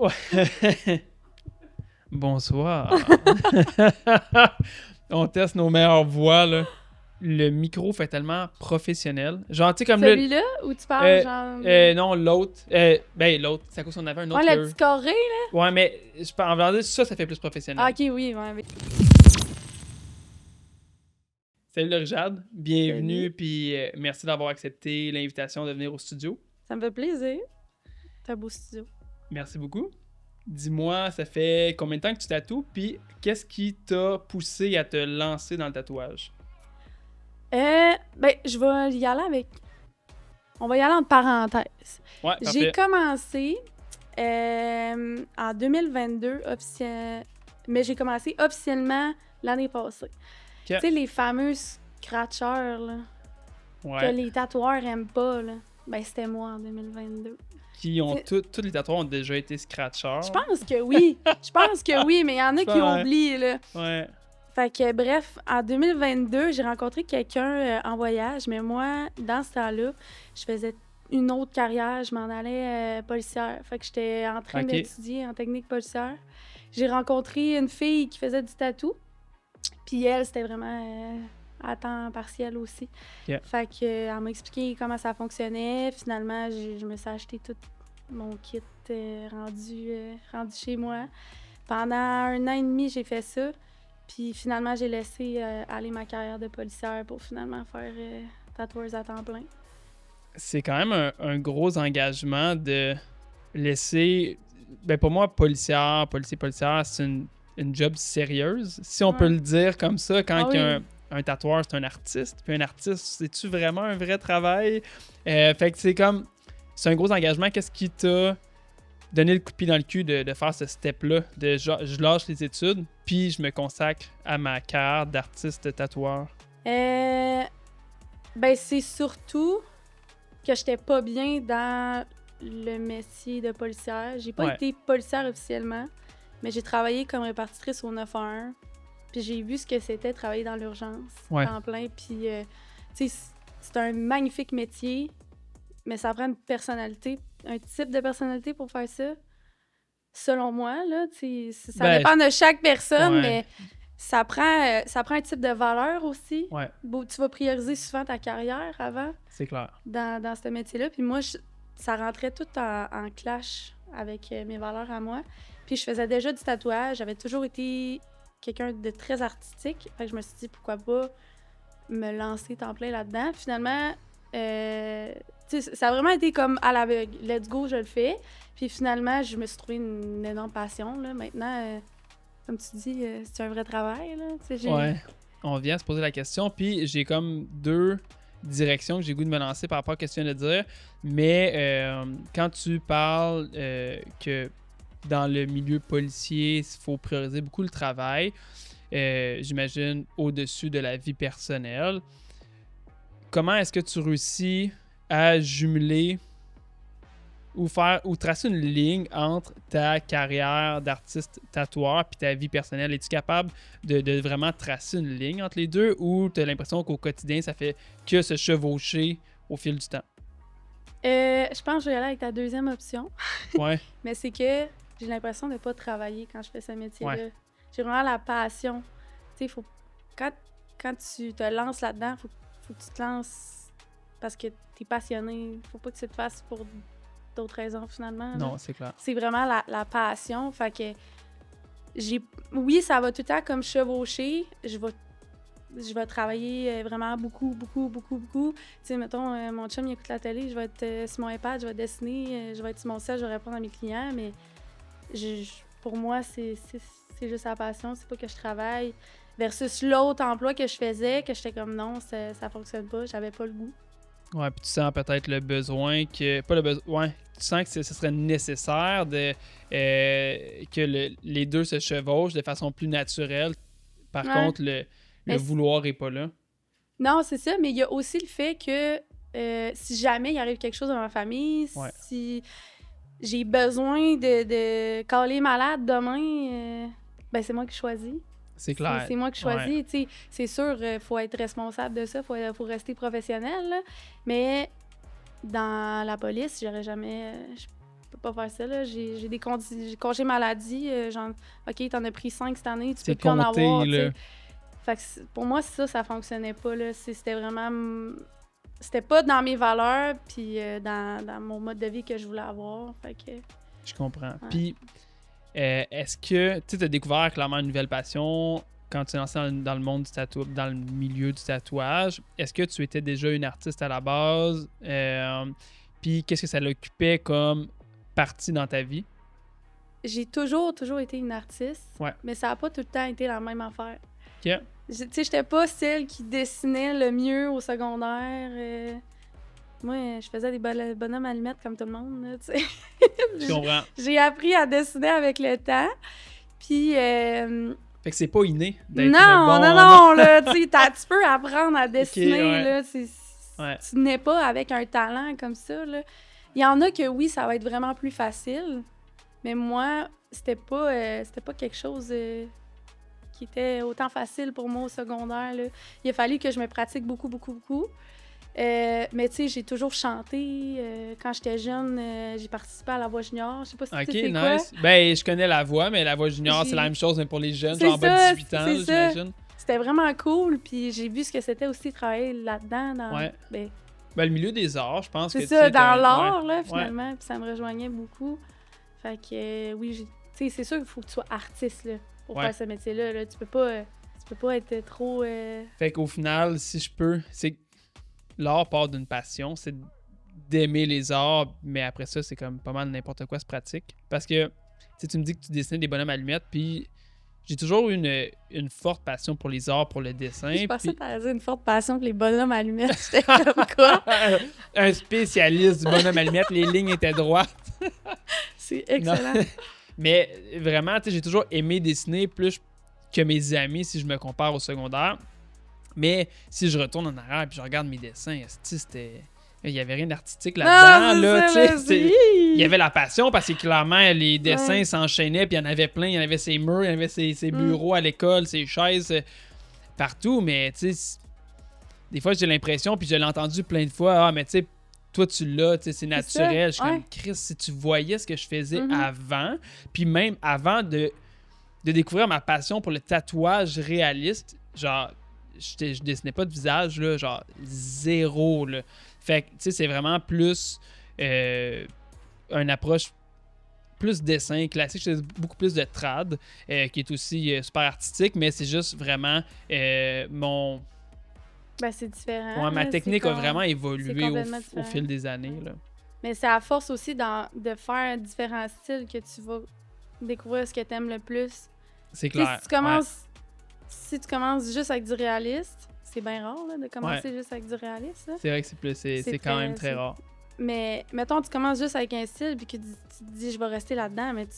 Ouais. Bonsoir. On teste nos meilleures voix, là. Le micro fait tellement professionnel. Genre, tu sais, comme là... Celui-là, où tu parles, genre... Non, l'autre. L'autre. C'est à cause qu'on avait un autre... Ouais, le petit carré, là. Ouais, mais je peux en dire ça fait plus professionnel. Ah, ok, oui, ouais. Salut Laure-Jade, bienvenue, Salut. puis merci d'avoir accepté l'invitation de venir au studio. Ça me fait plaisir. C'est un beau studio. Merci beaucoup. Dis-moi, ça fait combien de temps que tu tatoues, puis qu'est-ce qui t'a poussé à te lancer dans le tatouage? Je vais y aller avec... On va y aller en parenthèse. Ouais, J'ai parfait. commencé en 2022, mais j'ai commencé officiellement l'année passée. Ok. Tu sais, les fameux scratchers, là, que Ouais. les tatoueurs aiment pas, là. Ben, c'était moi en 2022. Qui ont C'est- tous les tatoueurs ont déjà été scratchers. Je pense que oui. Je pense que oui, mais il y en a qui Ouais. oublient, là. Ouais. Fait que, bref, en 2022, j'ai rencontré quelqu'un en voyage, mais moi, dans ce temps-là, je faisais une autre carrière, je m'en allais policière. Fait que j'étais en train Ok. d'étudier en technique policière. J'ai rencontré une fille qui faisait du tatou, puis elle, c'était vraiment à temps partiel aussi. Ok. Fait que, elle m'a expliqué comment ça fonctionnait. Finalement, je me suis acheté tout mon kit rendu chez moi. Pendant 1 an et demi, j'ai fait ça. Puis finalement, j'ai laissé aller ma carrière de policière pour finalement faire tatoueuse à temps plein. C'est quand même un gros engagement de laisser... Ben pour moi, policière, c'est une job sérieuse. Si on peut Ouais. le dire comme ça, quand Ah oui. un tatoueur, c'est un artiste, puis un artiste, c'est-tu vraiment un vrai travail? Fait que c'est comme... C'est un gros engagement. Qu'est-ce qui t'a donné le coup de pied dans le cul de faire ce step-là? De genre, je lâche les études, puis je me consacre à ma carrière d'artiste tatoueur. C'est surtout que j'étais pas bien dans le métier de policière. J'ai pas Ouais. été policière officiellement, mais j'ai travaillé comme répartitrice au 911. Puis j'ai vu ce que c'était travailler dans l'urgence, Ouais. temps plein. Puis, tu sais, c'est un magnifique métier, mais ça prend une personnalité, un type de personnalité pour faire ça. Selon moi, là, tu sais, ça Ben, dépend de chaque personne, ouais. mais ça prend un type de valeur aussi. Ouais, Bon, tu vas prioriser souvent ta carrière avant c'est clair. dans ce métier-là. Puis moi, ça rentrait tout en clash avec mes valeurs à moi. Puis je faisais déjà du tatouage. J'avais toujours été quelqu'un de très artistique. Fait que je me suis dit, pourquoi pas me lancer temps plein là-dedans. Finalement, tu sais, ça a vraiment été comme à l'aveugle. Let's go, je le fais. Puis finalement, je me suis trouvé une énorme passion. Là. Maintenant, comme tu dis, c'est un vrai travail. Là. Tu sais, Ouais, on vient se poser la question, puis j'ai comme deux directions que j'ai goût de me lancer par rapport à ce que tu viens de dire. Mais quand tu parles que dans le milieu policier, il faut prioriser beaucoup le travail, j'imagine au-dessus de la vie personnelle. Comment est-ce que tu réussis à jumeler ou tracer une ligne entre ta carrière d'artiste tatoueur puis ta vie personnelle? Es-tu capable de vraiment tracer une ligne entre les deux, ou tu as l'impression qu'au quotidien, ça fait que se chevaucher au fil du temps? je pense que je vais y aller avec ta deuxième option. Ouais, Mais c'est que j'ai l'impression de ne pas travailler quand je fais ce métier-là. Ouais. J'ai vraiment la passion. Tu sais, quand tu te lances là-dedans, faut que tu te lances parce que tu es passionné. Faut pas que tu te fasses pour d'autres raisons, finalement. Là. non, c'est clair. C'est vraiment la passion. Fait que oui, ça va tout le temps comme chevaucher. Je vais travailler vraiment beaucoup. Tu sais, mettons, mon chum, il écoute la télé, je vais être sur mon iPad, je vais dessiner, je vais être sur mon sel, je vais répondre à mes clients, mais pour moi, c'est juste la passion, c'est pas que je travaille. Versus l'autre emploi que je faisais, que j'étais comme non, ça fonctionne pas, j'avais pas le goût. Ouais, puis tu sens peut-être le besoin que... Pas le besoin... Ouais, tu sens que ce serait nécessaire que les deux se chevauchent de façon plus naturelle. Par Ouais. contre, le Mais vouloir est pas là. Non, c'est ça, mais il y a aussi le fait que si jamais il arrive quelque chose dans ma famille, Ouais. si j'ai besoin de caler malade demain, ben c'est moi qui choisis. C'est clair. C'est moi qui choisis. Ouais. Tu sais, c'est sûr, faut être responsable de ça, faut rester professionnel. Là. Mais dans la police, j'aurais jamais. pas faire ça, là. J'ai des congés maladie, genre, OK, t'en as pris 5 cette année, tu peux C'est plus en compté, avoir, tu là. sais. Fait que pour moi, ça fonctionnait pas, là. C'était vraiment... C'était pas dans mes valeurs, puis dans mon mode de vie que je voulais avoir, fait que... Je comprends. Ouais. Puis, est-ce que tu as découvert clairement une nouvelle passion quand tu es lancé dans le monde du tatouage, dans le milieu du tatouage? Est-ce que tu étais déjà une artiste à la base? Puis, qu'est-ce que ça l'occupait comme partie dans ta vie? J'ai toujours été une artiste, Ouais. mais ça a pas tout le temps été la même affaire. OK. Tu sais, j'étais pas celle qui dessinait le mieux au secondaire. Moi, je faisais des bonhommes allumettes comme tout le monde, là, tu sais. Je comprends. J'ai appris à dessiner avec le temps, puis... Fait que c'est pas inné d'être Non, là, tu sais, tu peux apprendre à dessiner, ouais. là, Ouais. tu n'es pas avec un talent comme ça, là. Il y en a que oui, ça va être vraiment plus facile, mais moi, c'était pas quelque chose qui était autant facile pour moi au secondaire, là. Il a fallu que je me pratique beaucoup. Mais tu sais, j'ai toujours chanté. Quand j'étais jeune, j'ai participé à La Voix junior. Je sais pas si tu sais c'est quoi. Ben, je connais La Voix, mais La Voix junior, c'est la même chose, mais pour les jeunes, C'est genre en bas de ça, 18 ans, c'est là, ça. j'imagine. C'était vraiment cool, puis j'ai vu ce que c'était aussi travailler là-dedans. Ouais. Ben, Ben, le milieu des arts, je pense que c'est tu ça, sais, dans t'as- l'art, ouais. là, finalement, puis ça me rejoignait beaucoup. Fait que, oui, tu sais, c'est sûr qu'il faut que tu sois artiste, là, pour Ouais. faire ce métier-là. Là. Tu peux pas être trop... Fait qu'au final, si je peux, c'est que l'art part d'une passion, c'est d'aimer les arts, mais après ça, c'est comme pas mal n'importe quoi se pratique. Parce que, tu sais, tu me dis que tu dessinais des bonhommes allumettes, puis j'ai toujours eu une forte passion pour les arts, pour le dessin. Je pensais puis- que t'allais dire une forte passion pour les bonhommes allumettes. J'étais comme quoi? Un spécialiste du bonhomme allumette, les lignes étaient droites. C'est excellent. Non. Mais vraiment, tu sais, j'ai toujours aimé dessiner plus que mes amis si je me compare au secondaire. Mais si je retourne en arrière et je regarde mes dessins, c'était... Il n'y avait rien d'artistique là-dedans. Non, Là, c'est tu sais, ça, vas-y. il y avait la passion parce que clairement, les dessins s'enchaînaient, puis il y en avait plein. Il y en avait ses murs, il y en avait ses bureaux à l'école, ses chaises, partout. Mais tu sais, des fois, j'ai l'impression, puis je l'ai entendu plein de fois, mais tu sais, toi, tu l'as, tu sais, c'est naturel. Je suis comme, Chris, si tu voyais ce que je faisais avant, puis même avant de découvrir ma passion pour le tatouage réaliste, genre, je dessinais pas de visage, là, genre, zéro, là. Fait que, tu sais, c'est vraiment plus une approche plus dessin classique. Je fais beaucoup plus de trad, qui est aussi super artistique, mais c'est juste vraiment mon... Ben, c'est différent. Ouais, ma là, technique a vraiment c'est évolué complètement au différent. fil des années, là. Mais c'est à force aussi de faire différents styles que tu vas découvrir ce que tu aimes le plus. C'est Tu sais, clair. si tu commences juste avec du réaliste, c'est bien rare là, de commencer juste avec du réaliste. Là. C'est vrai que c'est quand même très rare. Mais mettons, tu commences juste avec un style puis que tu te dis je vais rester là-dedans, mais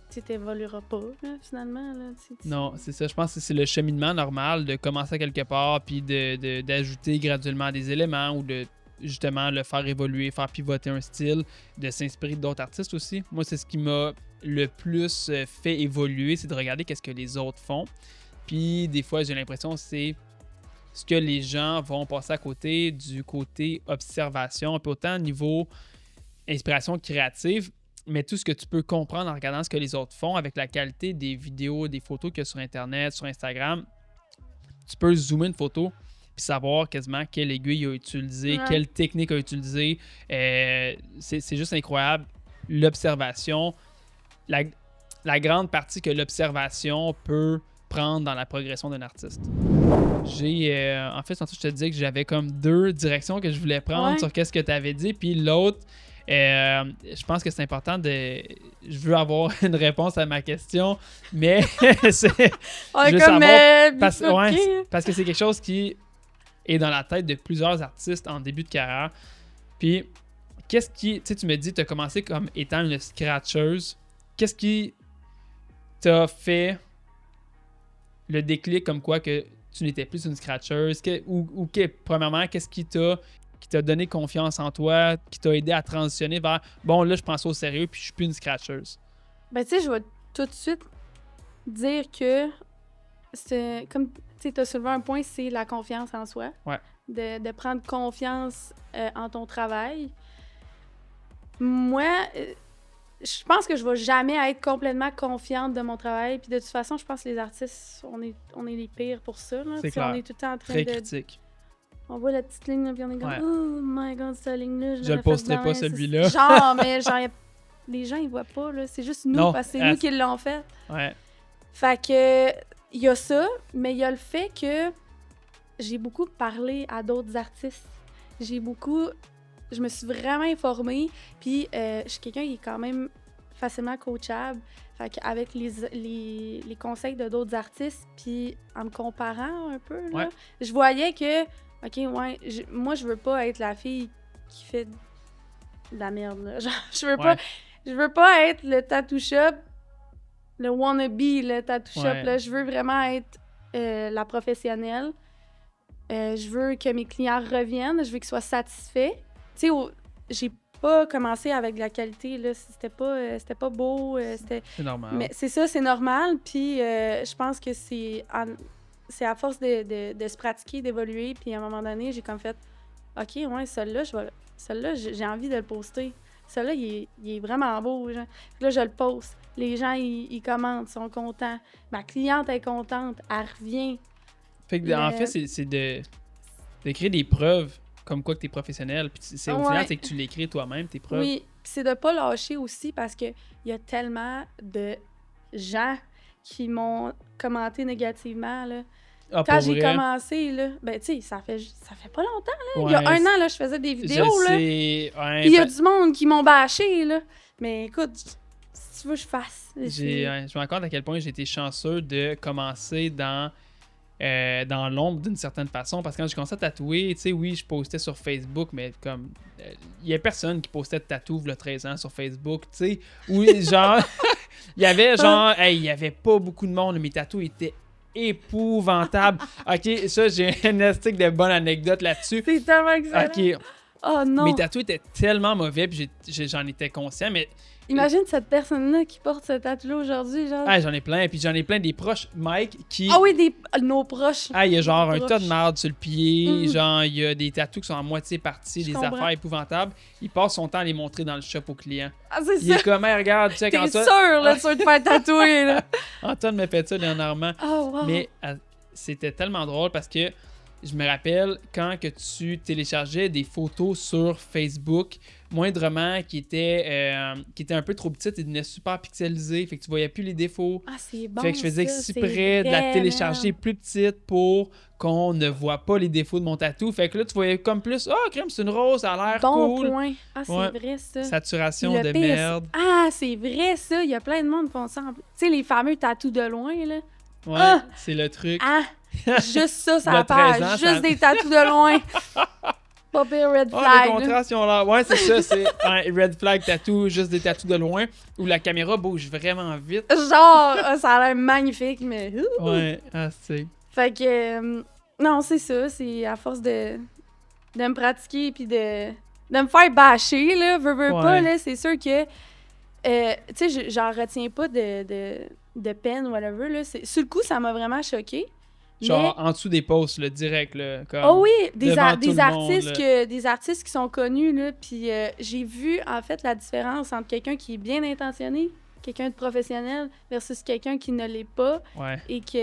tu t'évolueras pas là, finalement. Là, Non, c'est ça. Je pense que c'est le cheminement normal de commencer à quelque part puis d'ajouter graduellement des éléments ou de justement le faire évoluer, faire pivoter un style, de s'inspirer d'autres artistes aussi. Moi, c'est ce qui m'a le plus fait évoluer, c'est de regarder qu'est-ce que les autres font. Puis des fois, j'ai l'impression que c'est ce que les gens vont passer à côté du côté observation, puis autant niveau inspiration créative, mais tout ce que tu peux comprendre en regardant ce que les autres font avec la qualité des vidéos, des photos qu'il y a sur Internet, sur Instagram. Tu peux zoomer une photo puis savoir quasiment quelle aiguille il a utilisé, quelle technique a utilisé. C'est juste incroyable. L'observation, la grande partie que l'observation peut prendre dans la progression d'un artiste. En fait, tantôt, je te disais que j'avais comme 2 directions que je voulais prendre sur qu'est-ce que tu avais dit, puis l'autre, je pense que c'est important je veux avoir une réponse à ma question, mais c'est juste parce que c'est quelque chose qui est dans la tête de plusieurs artistes en début de carrière. Puis, qu'est-ce qui... Tu sais, tu me dis, tu as commencé comme étant une scratcheuse. Qu'est-ce qui t'a fait le déclic comme quoi que tu n'étais plus une scratcheuse? Premièrement, qu'est-ce qui t'a donné confiance en toi, qui t'a aidé à transitionner vers bon, là, je prends ça au sérieux puis je suis plus une scratcheuse? Ben, tu sais, je vais tout de suite dire que c'est comme tu as soulevé un point, c'est la confiance en soi. Ouais. De prendre confiance en ton travail. Moi, je pense que je vais jamais être complètement confiante de mon travail. Puis de toute façon, je pense que les artistes, on est les pires pour ça. Là. C'est Tu sais, on clair. est tout le temps en train Très de... critique. On voit la petite ligne, là, puis on est comme Ouais. oh my god, cette ligne-là, Je le posterai pas, celui-là. Genre, mais genre, les gens, ils voient pas, là. C'est juste nous, Non, parce que c'est nous qui l'ont fait. Ouais. Fait que, il y a ça, mais il y a le fait que j'ai beaucoup parlé à d'autres artistes. Je me suis vraiment informée, puis je suis quelqu'un qui est quand même facilement coachable. Fait qu'avec les conseils de d'autres artistes, puis en me comparant un peu, là, Ouais. je voyais que, OK, ouais, moi, je veux pas être la fille qui fait de la merde, là. Genre, je veux pas être le tattoo shop, le wannabe, le tattoo shop, Ouais. là. Je veux vraiment être la professionnelle. Je veux que mes clients reviennent, je veux qu'ils soient satisfaits. Tu sais, j'ai pas commencé avec de la qualité, là. C'était pas beau, c'était... C'est normal. Mais c'est ça, c'est normal. Puis je pense que c'est à force de se pratiquer, d'évoluer. Puis à un moment donné, j'ai comme fait, OK, ouais, celui-là, j'ai envie de le poster. Celui-là, il est vraiment beau. Genre. Puis là, je le poste. Les gens, ils commentent, sont contents. Ma cliente est contente, elle revient. Fait que, en fait, c'est de créer des preuves comme quoi que t'es professionnel. Puis au final, c'est que tu l'écris toi-même, tes preuves. Oui, puis c'est de pas lâcher aussi parce que il y a tellement de gens qui m'ont commenté négativement, là. Ah, Quand pour j'ai vrai? commencé, là, ben tu sais, ça fait pas longtemps, là. Ouais, Il y a un an, là, je faisais des vidéos, je là. sais. Ouais, Puis il y a du monde qui m'ont bâché, là. Mais écoute, si tu veux, je fasse. je me rends compte à quel point j'ai été chanceux de commencer dans l'ombre d'une certaine façon, parce que quand j'ai commencé à tatouer, tu sais, oui, je postais sur Facebook, mais comme il y a personne qui postait de tatou il y a 13 ans sur Facebook, tu sais, oui, genre il y avait genre il y avait pas beaucoup de monde, mes tatous étaient épouvantables. OK, ça, j'ai une astique de bonne anecdote là-dessus. C'est tellement excellent. OK, Oh non. mes tatous étaient tellement mauvais, puis j'en étais conscient, mais Imagine cette personne-là qui porte ce tatou-là aujourd'hui, genre. j'en ai plein, puis j'en ai plein des proches, Mike, qui... Ah oui, nos proches. il y a genre un Proches. tas de merde sur le pied, Mm. genre il y a des tatous qui sont à moitié partis, Je des comprends. affaires épouvantables. Il passe son temps à les montrer dans le shop aux clients. Ah, c'est Il ça. est comme, hey, regarde, tu sais, T'es quand ça... sûr, là, de te faire tatouer, là. Antoine me fait ça dernièrement. Oh, wow. Mais c'était tellement drôle parce que je me rappelle quand que tu téléchargeais des photos sur Facebook, moindrement, qui étaient un peu trop petites et devenaient super pixelisées, fait que tu voyais plus les défauts. Ah, c'est bon. Fait que je faisais ça, exprès de la télécharger plus petite pour qu'on ne voit pas les défauts de mon tatou. Fait que là, tu voyais comme plus, crème, c'est une rose, ça a l'air Bon cool. point. Ah, c'est Ouais. vrai, ça. Saturation Le de pire, merde. Ah, c'est vrai, ça. Il y a plein de monde qui font ça. Tu sais, les fameux tatous de loin, là. Ouais, Ah! c'est le truc. Ah, juste ça, ça Il y a 13 page. ans, Juste ça- des tatous de loin. Pas pire red Les flag. là. contrastes, ils ont l'air. Ouais, c'est ça, c'est un red flag tattoo, juste des tatous de loin, où la caméra bouge vraiment vite. Genre, ça a l'air magnifique, mais... Ouais, c'est. Fait que... non, c'est ça. C'est à force de me pratiquer puis de me faire bâcher, là. Veux Ouais. pas, là. C'est sûr que... tu sais, j'en retiens pas de peine ou whatever, là. Sur le coup, ça m'a vraiment choqué. Genre en dessous des posts, là, direct, là. Comme... Oh oui, des devant tout le artistes monde, des artistes qui sont connus, là, puis j'ai vu, en fait, la différence entre quelqu'un qui est bien intentionné, quelqu'un de professionnel, versus quelqu'un qui ne l'est pas Ouais. et qui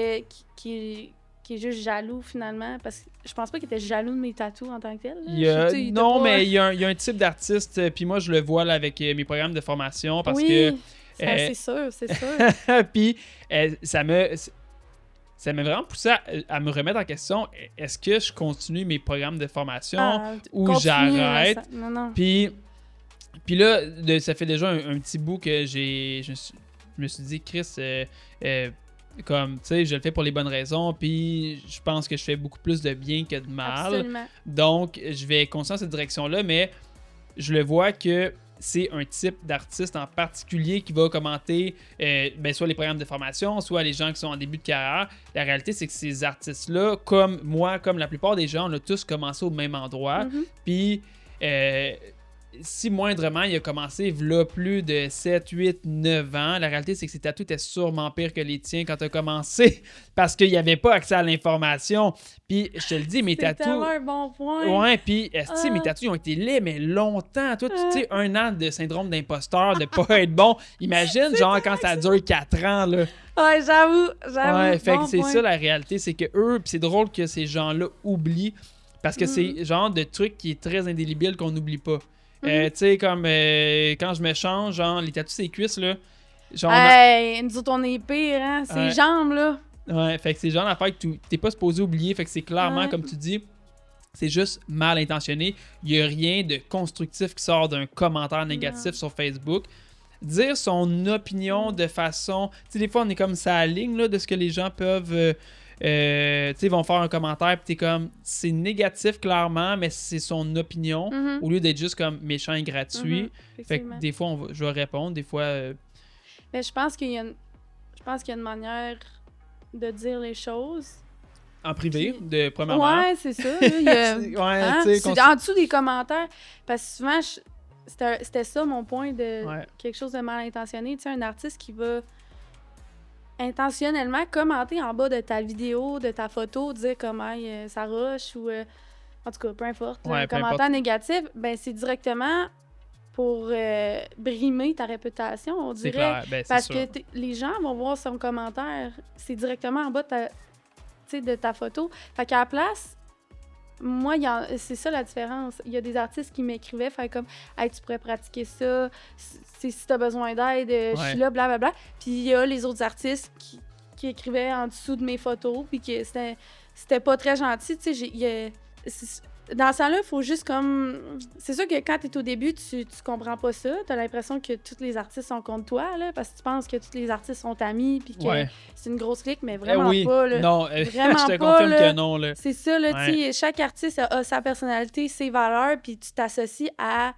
est juste jaloux, finalement, parce que je pense pas qu'il était jaloux de mes tatous en tant que tel. là. Il y a- Tu sais, il était Non, pas- mais il y a un type d'artiste, puis moi, je le vois là, avec mes programmes de formation, parce oui, que. c'est sûr, c'est sûr. Puis ça m'a vraiment poussé à me remettre en question, est-ce que je continue mes programmes de formation ou Continue, j'arrête? là, non. Puis là, ça fait déjà un petit bout que je me suis dit, Chris, comme, tu sais, je le fais pour les bonnes raisons, puis je pense que je fais beaucoup plus de bien que de mal. Absolument. Donc, je vais continuer dans cette direction-là, mais je le vois que c'est un type d'artiste en particulier qui va commenter soit les programmes de formation, soit les gens qui sont en début de carrière. La réalité, c'est que ces artistes-là, comme moi, comme la plupart des gens, on a tous commencé au même endroit. Mhm. Puis, si moindrement, il a commencé v'là plus de 7, 8, 9 ans, la réalité, c'est que ses tatous étaient sûrement pires que les tiens quand tu as commencé parce qu'il n'y avait pas accès à l'information. Puis, je te le dis, mes C'est tatous... tellement un bon point. Ouais, puis, mes tatous, ils ont été laids, mais longtemps. Toi, tu sais, 1 an de syndrome d'imposteur, de pas être bon. Imagine, genre, quand ça dure 4 ans, là. Ouais, j'avoue. Ouais, fait que bon c'est point. ça la réalité, c'est que eux, pis c'est drôle que ces gens-là oublient, parce que c'est le genre de truc qui est très indélébile qu'on n'oublie pas. Tu sais, comme quand je me change, genre, les tatous ses cuisses, là, genre... Hey, nous autres, on est pire, hein? Ces jambes, là. Ouais, fait que c'est le genre d'affaire que t'es pas supposé oublier, fait que c'est clairement, comme tu dis, c'est juste mal intentionné. Il y a rien de constructif qui sort d'un commentaire négatif sur Facebook. Dire son opinion de façon... Tu sais, des fois, on est comme ça à la ligne là, de ce que les gens peuvent... tu sais, vont faire un commentaire, puis t'es comme... C'est négatif, clairement, mais c'est son opinion, au lieu d'être juste comme méchant et gratuit. Fait que des fois, je vais répondre, des fois... Mais je pense qu'il y a une manière de dire les choses. En privé, de premièrement. Ouais, c'est ça. Là, il y a, c'est en dessous des commentaires. Parce que souvent, c'était ça mon point de quelque chose de mal intentionné. Tu sais, un artiste qui va intentionnellement commenter en bas de ta vidéo, de ta photo, dire comment ça rush ou en tout cas, peu importe, un commentaire négatif, ben c'est directement pour brimer ta réputation, on dirait. Clair. Ben, parce que les gens vont voir son commentaire, c'est directement en bas de ta photo. Fait qu'à la place, moi, c'est ça la différence. Il y a des artistes qui m'écrivaient, fait comme « Hey, tu pourrais pratiquer ça, si t'as besoin d'aide, je suis là, blablabla. » Puis il y a les autres artistes qui écrivaient en dessous de mes photos, puis que c'était pas très gentil. Tu sais, dans ce temps-là, il faut juste comme... C'est sûr que quand t'es au début, tu comprends pas ça. T'as l'impression que tous les artistes sont contre toi, là, parce que tu penses que tous les artistes sont amis, puis que c'est une grosse clique, mais vraiment pas, là. Non, vraiment je te pas, confirme là. que non, là. C'est ça, là, tu sais, chaque artiste a sa personnalité, ses valeurs, puis tu t'associes à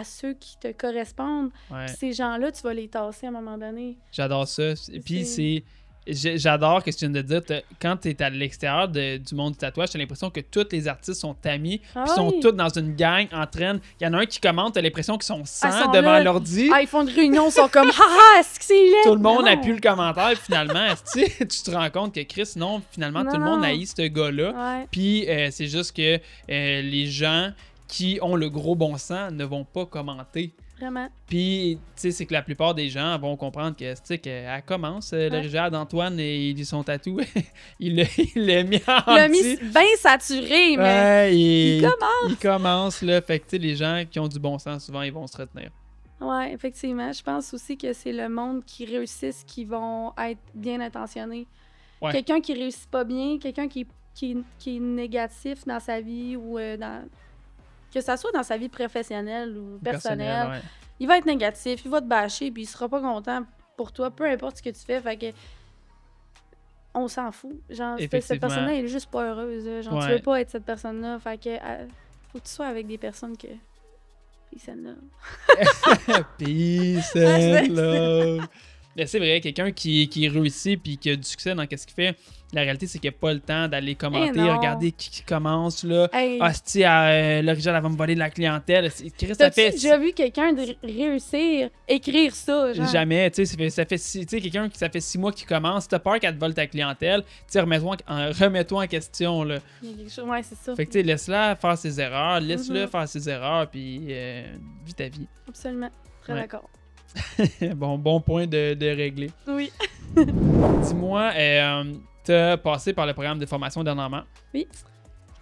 ceux qui te correspondent. Puis ces gens-là, tu vas les tasser à un moment donné. J'adore ça. Puis j'adore ce que tu viens de dire. Quand tu es à l'extérieur du monde du tatouage, tu as l'impression que tous les artistes sont amis, puis sont tous dans une gang, entraînent. Il y en a un qui commente, tu as l'impression qu'ils sont 100 devant l'ordi. Ils font une réunion, ils sont comme « Haha, est-ce que c'est laid? » Tout le monde appuie le commentaire, puis finalement, tu te rends compte que Chris, non, finalement, tout le monde haït ce gars-là. Puis c'est juste que les gens qui ont le gros bon sens ne vont pas commenter. Vraiment. Puis, tu sais, c'est que la plupart des gens vont comprendre que, tu sais, qu'elle commence, le Richard d'Antoine, et son tatou, il l'a mis en Il l'a mis bien saturé, mais il commence, là. Fait que, tu sais, les gens qui ont du bon sens, souvent, ils vont se retenir. Ouais, effectivement. Je pense aussi que c'est le monde qui réussissent qui vont être bien intentionnés. Ouais. Quelqu'un qui réussit pas bien, quelqu'un qui est négatif dans sa vie ou que ça soit dans sa vie professionnelle ou personnelle, il va être négatif, il va te bâcher, puis il sera pas content pour toi, peu importe ce que tu fais. Fait que on s'en fout. Genre, cette personne-là, elle est juste pas heureuse. Genre, tu veux pas être cette personne-là. Fait que faut que tu sois avec des personnes que... Peace and love. Peace and love. Mais c'est vrai, quelqu'un qui réussit puis qui a du succès dans ce qu'il fait, la réalité, c'est qu'il n'a pas le temps d'aller commenter, regarder qui commence, là. Hostie, l'original, elle va me voler de la clientèle. T'as-tu déjà vu quelqu'un réussir écrire ça? Genre? Jamais, tu sais, ça fait 6 mois qu'il commence. T'as peur qu'elle te vole ta clientèle, tu sais, remets-toi en question, là. Ouais, c'est ça. Fait que, tu sais, laisse-la faire ses erreurs, laisse-le faire ses erreurs, puis vis ta vie. Absolument. Très d'accord. bon point de régler. Oui. Dis-moi, tu as passé par le programme de formation dernièrement. Oui.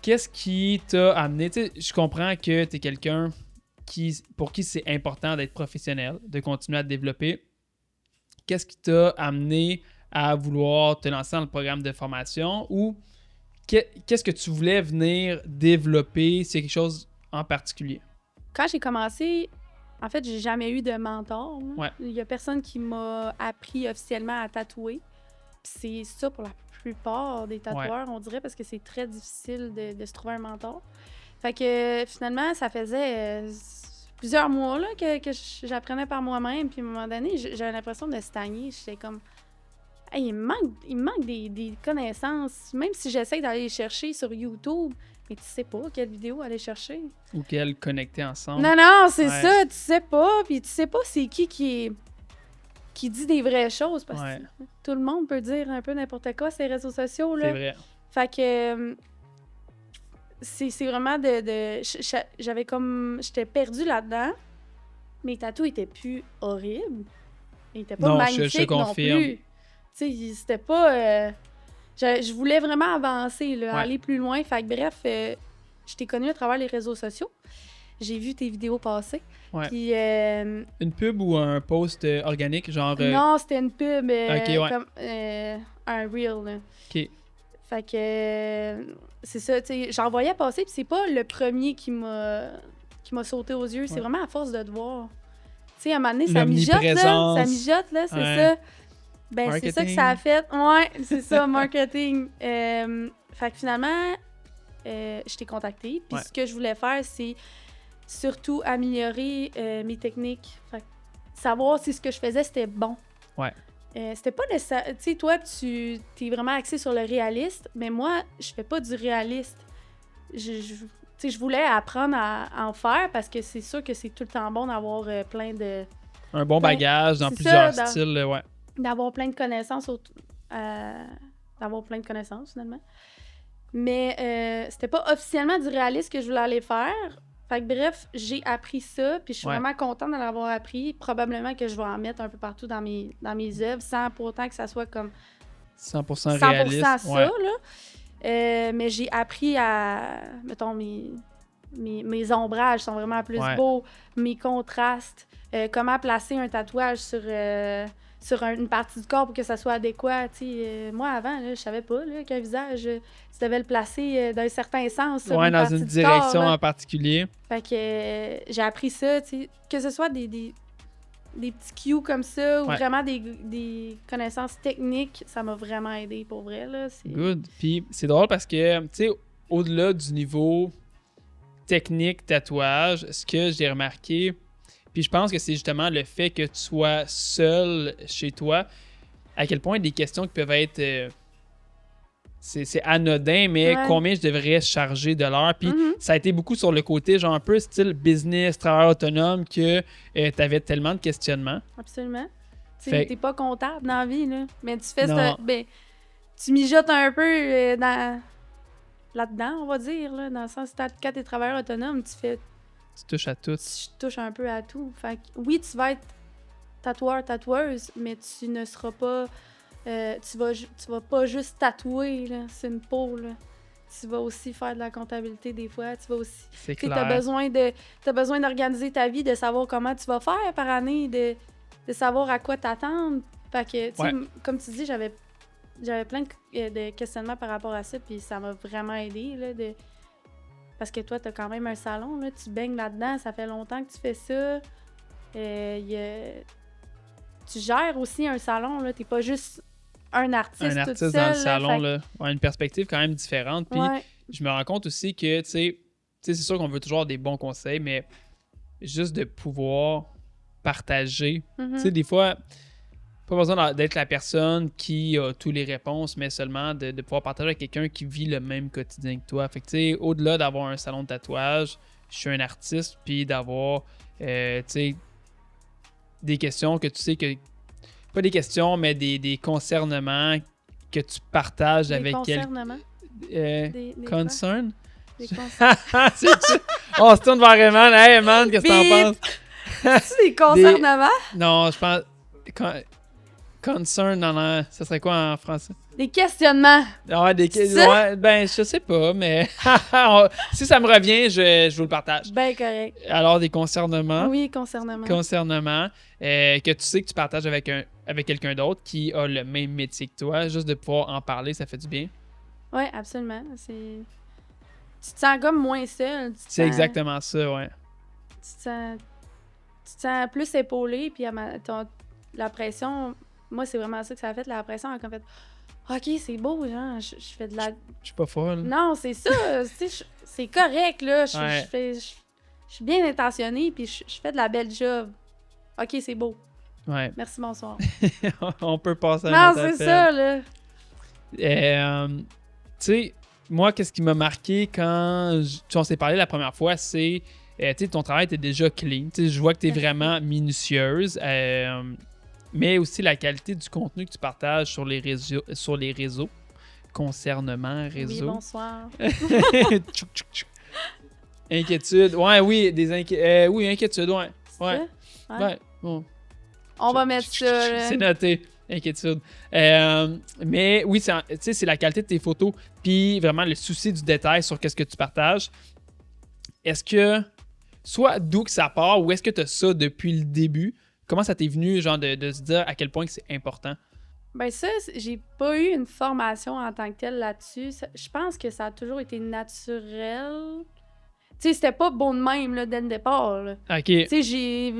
Qu'est-ce qui t'a amené? Tu sais, je comprends que tu es quelqu'un pour qui c'est important d'être professionnel, de continuer à te développer. Qu'est-ce qui t'a amené à vouloir te lancer dans le programme de formation ou qu'est-ce que tu voulais venir développer? C'est quelque chose en particulier? Quand j'ai commencé, en fait, j'ai jamais eu de mentor. Ouais. Il y a personne qui m'a appris officiellement à tatouer. Puis c'est ça pour la plupart des tatoueurs, on dirait, parce que c'est très difficile de se trouver un mentor. Fait que finalement, ça faisait plusieurs mois là, que j'apprenais par moi-même. Puis à un moment donné, j'avais l'impression de stagner. J'étais comme, Hey, il me manque des connaissances. Même si j'essaie d'aller les chercher sur YouTube, mais tu sais pas quelle vidéo aller chercher. Ou qu'elles connectaient ensemble. Non, c'est Ouais. ça, tu sais pas. Puis tu sais pas c'est qui dit des vraies choses. Parce Ouais. que tout le monde peut dire un peu n'importe quoi sur les réseaux sociaux. C'est Là. vrai. Fait que c'est vraiment j'avais comme... J'étais perdue là-dedans. Mes tatous étaient plus horribles. Ils étaient pas Non, je magnifiques non confirme. plus. Tu sais, c'était pas... je voulais vraiment avancer, là, Ouais. aller plus loin. Fait que bref, je t'ai connue à travers les réseaux sociaux. J'ai vu tes vidéos passer. Ouais. Puis... Une pub ou un post organique, genre... non, c'était une pub. Ok, ouais. Comme un reel, là. OK. Fait que... c'est ça, tu sais, j'en voyais passer, puis c'est pas le premier qui m'a sauté aux yeux. C'est Ouais. vraiment à force de te voir. Tu sais, à un moment donné, ça mijote, là. L'omniprésence. Ça mijote, là, c'est Ouais. ça. Ben, c'est ça que Marketing. ça a fait. Ouais, c'est ça, marketing. Fait que finalement, je t'ai contacté. Puis Ouais. ce que je voulais faire, c'est surtout améliorer mes techniques. Fait que savoir si ce que je faisais, c'était bon. Ouais. C'était pas nécessaire. Tu sais, toi, tu es vraiment axé sur le réaliste, mais moi, je fais pas du réaliste. Je voulais apprendre à en faire parce que c'est sûr que c'est tout le temps bon d'avoir plein de... Un bon Ben, bagage dans c'est plusieurs ça, styles, ouais. d'avoir plein de connaissances d'avoir plein de connaissances finalement, mais c'était pas officiellement du réalisme que je voulais aller faire. Fait que bref, j'ai appris ça, puis je suis Ouais. vraiment contente de l'avoir appris. Probablement que je vais en mettre un peu partout dans mes œuvres, sans pour autant que ça soit comme 100% 100% réaliste. ça, Ouais. là. Mais j'ai appris à, mettons, mes ombrages sont vraiment plus Ouais. beaux, mes contrastes, comment placer un tatouage sur une partie du corps pour que ça soit adéquat. Moi, avant, là, je savais pas là, qu'un visage, tu devais le placer d'un certain sens sur Ouais, une dans partie une du direction corps, là. en particulier. Fait que j'ai appris ça, que ce soit des petits cues comme ça ou Ouais. vraiment des connaissances techniques, ça m'a vraiment aidé pour vrai. Là. Good. Puis c'est drôle parce que, tu sais, au-delà du niveau technique, tatouage, ce que j'ai remarqué, puis je pense que c'est justement le fait que tu sois seul chez toi, à quel point des questions qui peuvent être... c'est anodin, mais Ouais. combien je devrais charger de l'heure. Puis Mhm. ça a été beaucoup sur le côté, genre un peu style business, travailleur autonome, que tu avais tellement de questionnements. Absolument. Tu Fait- t'es pas comptable dans la vie, là. Mais tu fais Non. tu mijotes un peu là-dedans, on va dire, là, dans le sens que quand t'es travailleur autonome, Tu touches à tout. tu touches un peu à tout. Fait que, oui, tu vas être tatoueuse, mais tu ne seras pas... tu vas pas juste tatouer, là, c'est une peau, là. Tu vas aussi faire de la comptabilité des fois. Tu vas aussi... C'est Tu clair. as besoin d'organiser ta vie, de savoir comment tu vas faire par année, de savoir à quoi t'attendre. Fait que, tu sais, Ouais. comme tu dis, j'avais plein de questionnements par rapport à ça, puis ça m'a vraiment aidé, là, parce que toi, t'as quand même un salon, là, tu baignes là-dedans, ça fait longtemps que tu fais ça. Tu gères aussi un salon, là, t'es pas juste un artiste Un toute artiste seule. dans le salon, fait là, a une perspective quand même différente. que- Puis ouais. je me rends compte aussi que, tu sais, c'est sûr qu'on veut toujours avoir des bons conseils, mais juste de pouvoir partager. Mhm. Tu sais, des fois, pas besoin d'être la personne qui a toutes les réponses, mais seulement de pouvoir partager avec quelqu'un qui vit le même quotidien que toi. Fait que, tu sais, au-delà d'avoir un salon de tatouage, je suis un artiste, puis d'avoir, tu sais, des questions que tu sais que... Pas des questions, mais des concernements que tu partages Des avec quelqu'un. concernements. Des quoi? Concern? Des concernements. On se tourne vers Eman. Hey, Eman, qu'est-ce que t'en Bip! penses? C'est des concernements? Non, je pense... Concern, ça serait quoi en français? Des questionnements. Ah ouais, C'est ça? ouais, ben, je sais pas, mais si ça me revient, je vous le partage. Ben correct. Alors, des concernements, Oui, concernement. que tu sais que tu partages avec quelqu'un d'autre qui a le même métier que toi, juste de pouvoir en parler, ça fait du bien. Oui, absolument. Tu te sens comme moins seul. C'est exactement ça, ouais. Tu te sens plus épaulé, puis la pression, moi, c'est vraiment ça que ça a fait. La pression a comme fait « OK, c'est beau, genre, je fais de la... » Je suis pas folle. Non, c'est ça. Tu sais, c'est correct, là. Ouais. Je suis bien intentionnée, puis je fais de la belle job. OK, c'est beau. Ouais. Merci, bonsoir. On peut passer à un Non, autre c'est appel. ça, là. Tu sais, moi, qu'est-ce qui m'a marqué quand on s'est parlé la première fois, c'est, tu sais, ton travail était déjà clean. Tu sais, je vois que tu es Merci. vraiment minutieuse. Mais aussi la qualité du contenu que tu partages sur les réseaux. Concernement réseau. Oui, bonsoir. Tchouk, tchouk, tchouk. Inquiétude. Ouais, oui, oui, inquiétude, ouais. Ouais. Ça? Ouais. Bon. On va mettre ça, là. C'est noté. Inquiétude. Mais oui, c'est la qualité de tes photos, puis vraiment le souci du détail sur qu'est-ce que tu partages. Est-ce que, soit d'où que ça part, ou est-ce que tu as ça depuis le début? Comment ça t'est venu, genre, de se dire à quel point que c'est important? Ben ça, j'ai pas eu une formation en tant que telle là-dessus. Je pense que ça a toujours été naturel. Tu sais, c'était pas bon de même, là, dès le départ, là. OK. Tu sais,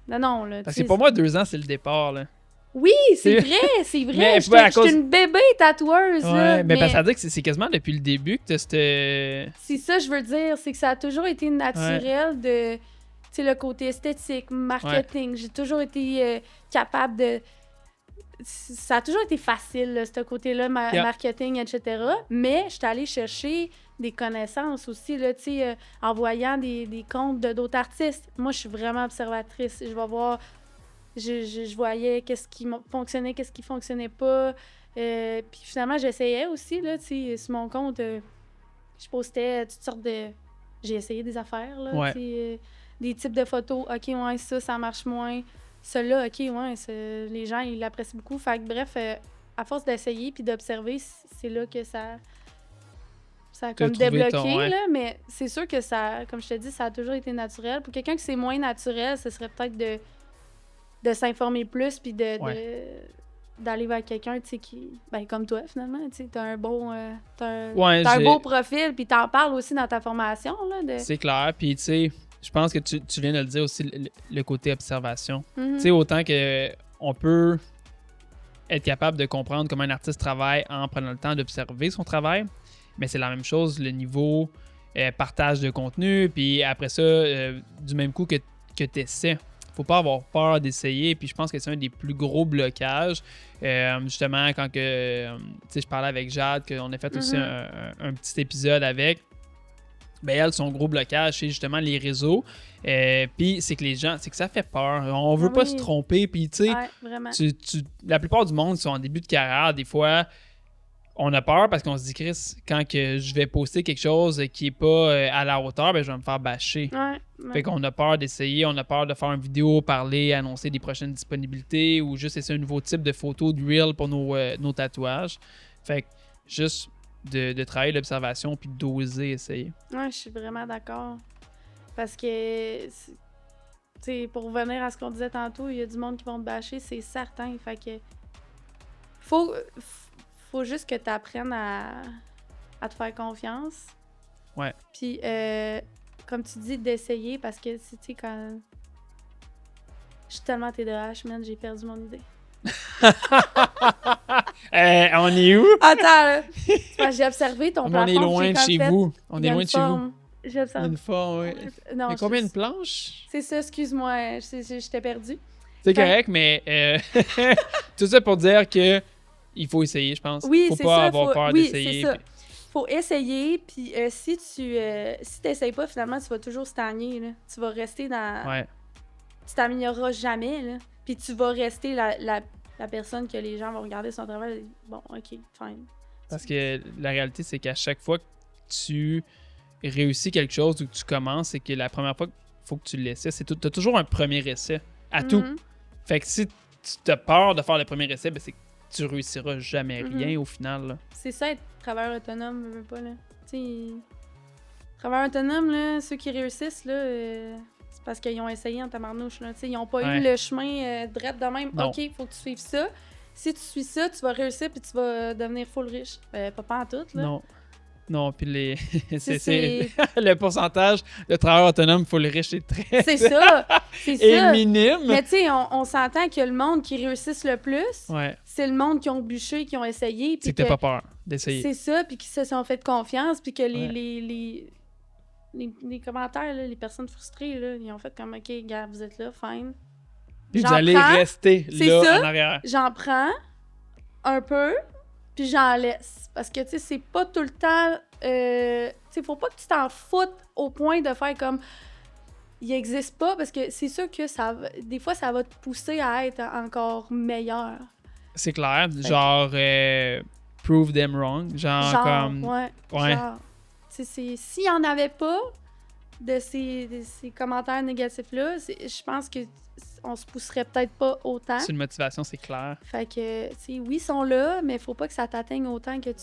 Non, là. Parce tu que sais, pour moi, 2 ans, c'est le départ, là. Oui, c'est C'est- vrai, c'est Mais vrai. pas à cause- J'étais une bébé tatoueuse, Ouais, là. mais parce que ça veut dire que c'est quasiment depuis le début que tu as cette... C'est ça, je veux dire, c'est que ça a toujours été naturel de, tu sais, le côté esthétique, marketing. J'ai toujours été capable de... Ça a toujours été facile, là, ce côté-là, Yeah. marketing, etc. Mais je suis allée chercher des connaissances aussi, là, tu sais, en voyant des comptes d'autres artistes. Moi, je suis vraiment observatrice. Je vais voir... Je voyais qu'est-ce qui fonctionnait, qu'est-ce qui fonctionnait pas. Puis finalement, j'essayais aussi, là, tu sais, sur mon compte... je postais toutes sortes de... J'ai essayé des affaires, là, Ouais. tu sais, des types de photos. OK, ouais, ça marche moins. Celui-là, OK, ouais, les gens, ils l'apprécient beaucoup. Fait que bref, à force d'essayer puis d'observer, c'est là que ça a comme trouvé débloqué, ouais. là. Mais c'est sûr que ça, comme je te dis, ça a toujours été naturel. Pour quelqu'un que c'est moins naturel, ce serait peut-être de s'informer plus puis d'aller vers quelqu'un, tu sais, qui... Ben, comme toi, finalement, tu sais, t'as un bon... t'as un beau profil, puis t'en parles aussi dans ta formation, là, C'est clair, puis tu sais, je pense que tu viens de le dire aussi, le côté observation. Mhm. Tu sais, autant que on peut être capable de comprendre comment un artiste travaille en prenant le temps d'observer son travail, mais c'est la même chose, le niveau partage de contenu, puis après ça, du même coup que tu essaies. Faut pas avoir peur d'essayer, puis je pense que c'est un des plus gros blocages. Justement, quand que, je parlais avec Jade, qu'on a fait aussi un petit épisode avec, ben elle, son gros blocage, c'est justement les réseaux. Puis c'est que les gens, c'est que ça fait peur. On veut pas se tromper, puis tu sais, vraiment. La plupart du monde sont en début de carrière, des fois... On a peur parce qu'on se dit, Chris, quand que je vais poster quelque chose qui est pas à la hauteur, ben, je vais me faire bâcher. Ouais. Fait qu'on a peur d'essayer, on a peur de faire une vidéo, parler, annoncer des prochaines disponibilités ou juste essayer un nouveau type de photo, de reel pour nos tatouages. Fait que juste de travailler l'observation puis d'oser essayer. Ouais, je suis vraiment d'accord. Parce que, tu sais, pour revenir à ce qu'on disait tantôt, il y a du monde qui vont te bâcher, c'est certain. Fait que faut juste que tu apprennes à te faire confiance. Ouais. Puis, comme tu dis, d'essayer, parce que, tu sais, quand... Je suis tellement TDAH, man, j'ai perdu mon idée. On est où? Attends, là. J'ai observé ton plafond. On est loin de chez vous. On est loin de chez vous. J'ai observé. Une forme, oui. Non, mais combien de planches? C'est ça, excuse-moi, j'étais perdue. C'est correct, mais tout ça pour dire que il faut essayer, je pense. Oui, faut c'est pas ça, avoir peur d'essayer. C'est ça. Faut essayer, puis si tu t'essayes pas, finalement, tu vas toujours stagner, là. Tu vas rester dans... Ouais. Tu t'amélioreras jamais, là. Puis tu vas rester la personne que les gens vont regarder son travail. Bon, OK, fine. Parce que la réalité, c'est qu'à chaque fois que tu réussis quelque chose ou que tu commences, c'est que la première fois qu'il faut que tu l'essaies, t'as toujours un premier essai à tout. Fait que si tu as peur de faire le premier essai, ben c'est que tu réussiras jamais rien au final. Là. C'est ça, être travailleur autonome, je veux pas, là. Tu sais, travailleur autonome, là, ceux qui réussissent, là, c'est parce qu'ils ont essayé en tabarnouche, là. Tu sais, ils ont pas eu le chemin direct de même. Non. OK, faut que tu suives ça. Si tu suis ça, tu vas réussir puis tu vas devenir full riche. Pas en tout, là. Non, puis C'est le pourcentage de travailleurs autonomes full riche, c'est très... C'est ça! C'est et ça! minime! Mais tu sais, on s'entend que le monde qui réussissent le plus, ouais. c'est le monde qui ont bûché, qui ont essayé. C'est que t'as pas peur d'essayer. C'est ça, puis qui se sont fait confiance, puis que les commentaires, là, les personnes frustrées, là, ils ont fait comme « OK, gars, vous êtes là, fine. » Puis vous J'en allez prends, rester c'est là ça. en arrière. J'en prends un peu, puis j'en laisse. Parce que, tu sais, c'est pas tout le temps... tu sais, faut pas que tu t'en foutes au point de faire comme... Il existe pas, parce que c'est sûr que des fois, ça va te pousser à être encore meilleur. C'est clair. Genre, prove them wrong. Genre comme... ouais. Genre, tu sais, s'il y en avait pas de ces commentaires négatifs-là, je pense que on se pousserait peut-être pas autant. C'est une motivation, c'est clair. Fait que, tu sais, oui, ils sont là, mais faut pas que ça t'atteigne autant que tu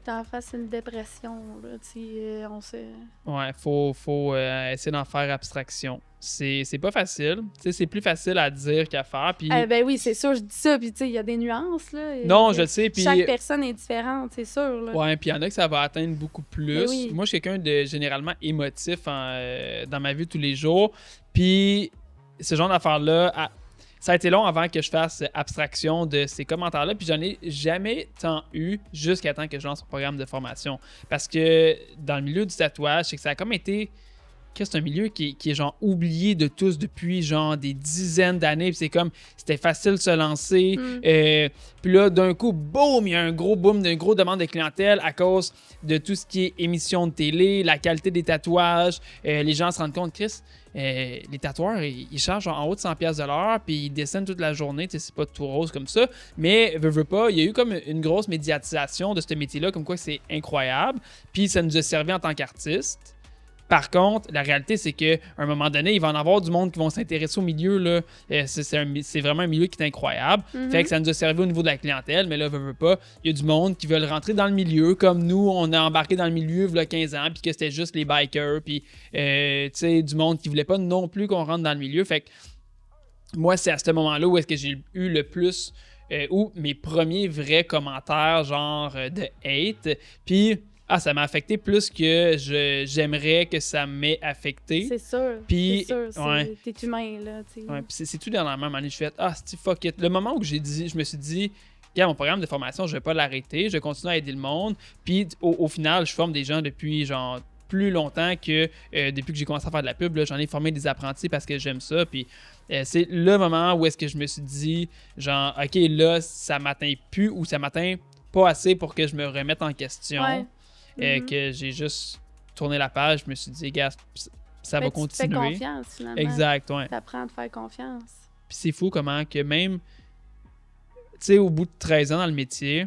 t'en fasses une dépression, là, tu sais, on sait... Ouais, faut essayer d'en faire abstraction. C'est pas facile. Tu sais, c'est plus facile à dire qu'à faire. Puis... ben oui, c'est sûr, je dis ça, puis tu sais, il y a des nuances, là. Non, je le sais, puis... Chaque personne est différente, c'est sûr, là. Ouais, puis il y en a que ça va atteindre beaucoup plus. Oui. Moi, je suis quelqu'un de généralement émotif dans ma vie de tous les jours. Puis ce genre d'affaires-là, ça a été long avant que je fasse abstraction de ces commentaires-là. Puis j'en ai jamais tant eu jusqu'à temps que je lance un programme de formation. Parce que dans le milieu du tatouage, c'est que ça a comme été... C'est un milieu qui est genre oublié de tous depuis genre des dizaines d'années. Puis c'est comme, c'était facile de se lancer. Puis là, d'un coup, boum, il y a un gros boom, une grosse demande de clientèle à cause de tout ce qui est émission de télé, la qualité des tatouages. Les gens se rendent compte, Chris, les tatoueurs, ils chargent genre en haut de 100$ de l'heure, puis ils descendent toute la journée. Tu sais, c'est pas tout rose comme ça. Mais, veux pas, il y a eu comme une grosse médiatisation de ce métier-là, comme quoi c'est incroyable. Puis ça nous a servi en tant qu'artistes. Par contre, la réalité, c'est qu'à un moment donné, il va en avoir du monde qui vont s'intéresser au milieu. Là. C'est vraiment un milieu qui est incroyable. Fait que ça nous a servi au niveau de la clientèle, mais là, veux pas, il y a du monde qui veulent rentrer dans le milieu, comme nous, on a embarqué dans le milieu il y a 15 ans, puis que c'était juste les bikers, puis tu sais, du monde qui voulait pas non plus qu'on rentre dans le milieu. Fait que moi, c'est à ce moment-là où est-ce que j'ai eu le plus, ou mes premiers vrais commentaires, genre de hate, puis... ça m'a affecté plus que j'aimerais que ça m'ait affecté. C'est sûr. Puis, ouais. T'es humain, là. Ouais, puis c'est tout dernièrement, je suis fait, c'est fuck it. Le moment où je me suis dit, regarde, mon programme de formation, je vais pas l'arrêter, je vais continuer à aider le monde. Puis, au final, je forme des gens depuis, genre, plus longtemps que depuis que j'ai commencé à faire de la pub. Là, j'en ai formé des apprentis parce que j'aime ça. Puis, c'est le moment où est-ce que je me suis dit, genre, OK, là, ça m'atteint plus ou ça m'atteint pas assez pour que je me remette en question. Ouais. Que j'ai juste tourné la page, je me suis dit, gars, ça va continuer. Tu te fais confiance, finalement. Exact, ouais. T'apprends à te faire confiance. Puis c'est fou comment que même, tu sais, au bout de 13 ans dans le métier,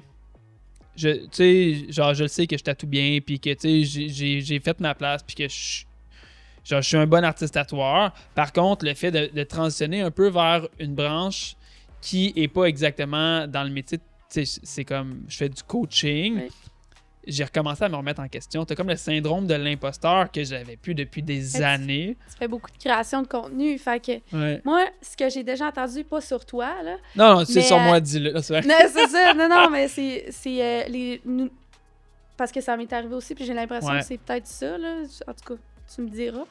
tu sais, genre, je le sais que je tatoue bien, puis que, tu sais, j'ai fait ma place, puis que je suis un bon artiste tatoueur. Par contre, le fait de transitionner un peu vers une branche qui est pas exactement dans le métier, tu sais, c'est comme, je fais du coaching. Oui. J'ai recommencé à me remettre en question. T'as comme le syndrome de l'imposteur que j'avais plus depuis des années. Tu fais beaucoup de création de contenu. Fait que moi, ce que j'ai déjà entendu, pas sur toi, là. Non, c'est sur moi, dis-le. Non, c'est ça. Non, mais c'est parce que ça m'est arrivé aussi, puis j'ai l'impression que c'est peut-être ça, là. En tout cas, tu me diras.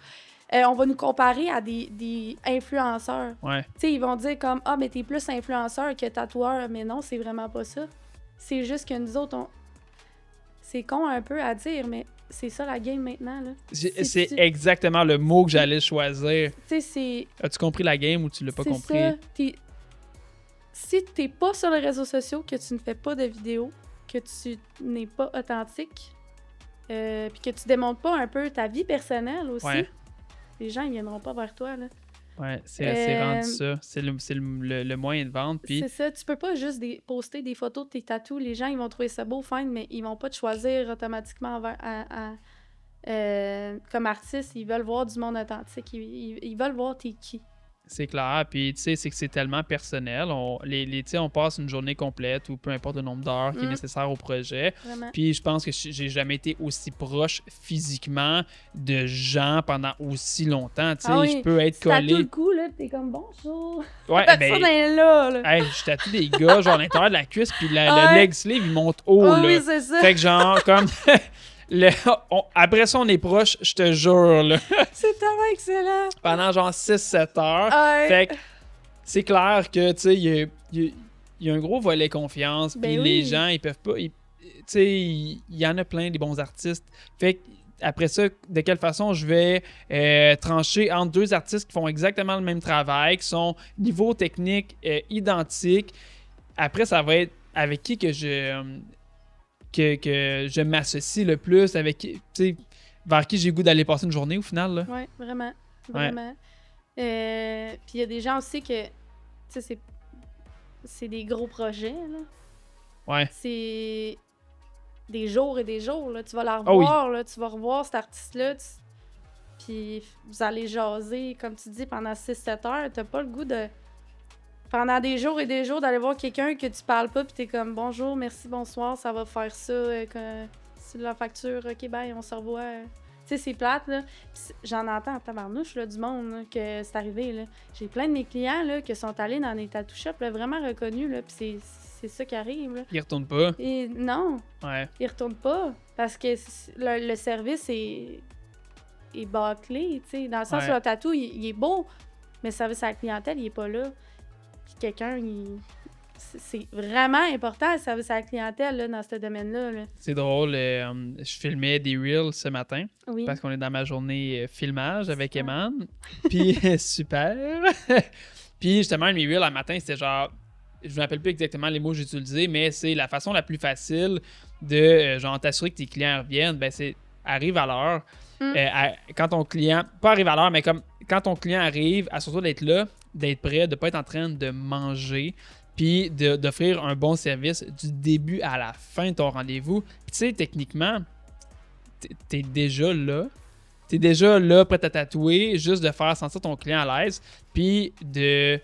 On va nous comparer à des influenceurs. Ouais. Tu sais, ils vont dire comme, mais t'es plus influenceur que tatoueur. Mais non, c'est vraiment pas ça. C'est juste que nous autres, c'est con un peu à dire, mais c'est ça la game maintenant, là. C'est exactement le mot que j'allais choisir. Tu sais, c'est... As-tu compris la game ou tu l'as pas compris? C'est ça. Si t'es pas sur les réseaux sociaux, que tu ne fais pas de vidéos, que tu n'es pas authentique, puis que tu démontres pas un peu ta vie personnelle aussi, les gens, ils viendront pas vers toi, là. Ouais, c'est rendu ça. C'est le moyen de vente. Puis... C'est ça. Tu peux pas juste poster des photos de tes tatous. Les gens, ils vont trouver ça beau, fine, mais ils vont pas te choisir automatiquement comme artiste. Ils veulent voir du monde authentique. Ils veulent voir t'es qui. C'est clair. Puis, tu sais, c'est que c'est tellement personnel. On passe une journée complète ou peu importe le nombre d'heures qui est nécessaire au projet. Vraiment. Puis, je pense que j'ai jamais été aussi proche physiquement de gens pendant aussi longtemps. Tu sais, je peux être collé. T'as tout le coup, là, t'es comme bonjour. Ouais, personne est là. Hey, je tatoue des gars, genre, à l'intérieur de la cuisse, puis le leg sleeve, il monte haut, là. Oui, c'est ça. Fait que, genre, comme. Après ça, on est proche, je te jure, là. C'est tellement excellent. Pendant genre 6-7 heures. Ouais. Fait que c'est clair que, tu sais, il y a un gros volet confiance. Puis les gens, ils peuvent pas... Tu sais, il y en a plein des bons artistes. Fait que après ça, de quelle façon je vais trancher entre deux artistes qui font exactement le même travail, qui sont niveau technique identique. Après, ça va être avec qui que je m'associe le plus, avec qui, tu sais, vers qui j'ai le goût d'aller passer une journée au final. Là. Oui, vraiment. Vraiment. Puis il y a des gens aussi que, tu sais, c'est des gros projets, là. Ouais. C'est des jours et des jours, là. Tu vas la Oh oui. revoir, là. Tu vas revoir cet artiste-là. Puis vous allez jaser, comme tu dis, pendant 6-7 heures. T'as pas le goût de... Pendant des jours et des jours, d'aller voir quelqu'un que tu parles pas, puis t'es comme « Bonjour, merci, bonsoir, ça va faire ça. C'est la facture. OK, bye, on se revoit. » Tu sais, c'est plate, là. Pis j'en entends en tabarnouche, là, du monde, là, que c'est arrivé, là. J'ai plein de mes clients, là, qui sont allés dans des tattoo shops, là, vraiment reconnus, là, pis c'est ça qui arrive, là. Ils retournent pas. Et non, Ouais. ils retournent pas, parce que le service est bâclé, tu sais, dans le sens où le tattoo, il est beau, mais le service à la clientèle, il est pas là. Puis quelqu'un, c'est vraiment important, le service à la clientèle, là, dans ce domaine-là, là. C'est drôle, je filmais des Reels ce matin, parce qu'on est dans ma journée filmage avec Eman. Puis, super! Puis, justement, mes Reels, le matin, c'était genre... Je ne me rappelle plus exactement les mots que j'ai utilisés, mais c'est la façon la plus facile de genre t'assurer que tes clients reviennent, ben c'est arrive à l'heure. Quand ton client, pas arrive à l'heure, mais comme quand ton client arrive, assure-toi d'être là, d'être prêt, de ne pas être en train de manger, puis d'offrir un bon service du début à la fin de ton rendez-vous. Puis tu sais, techniquement, t'es déjà là. T'es déjà là, prêt à tatouer, juste de faire sentir ton client à l'aise, puis de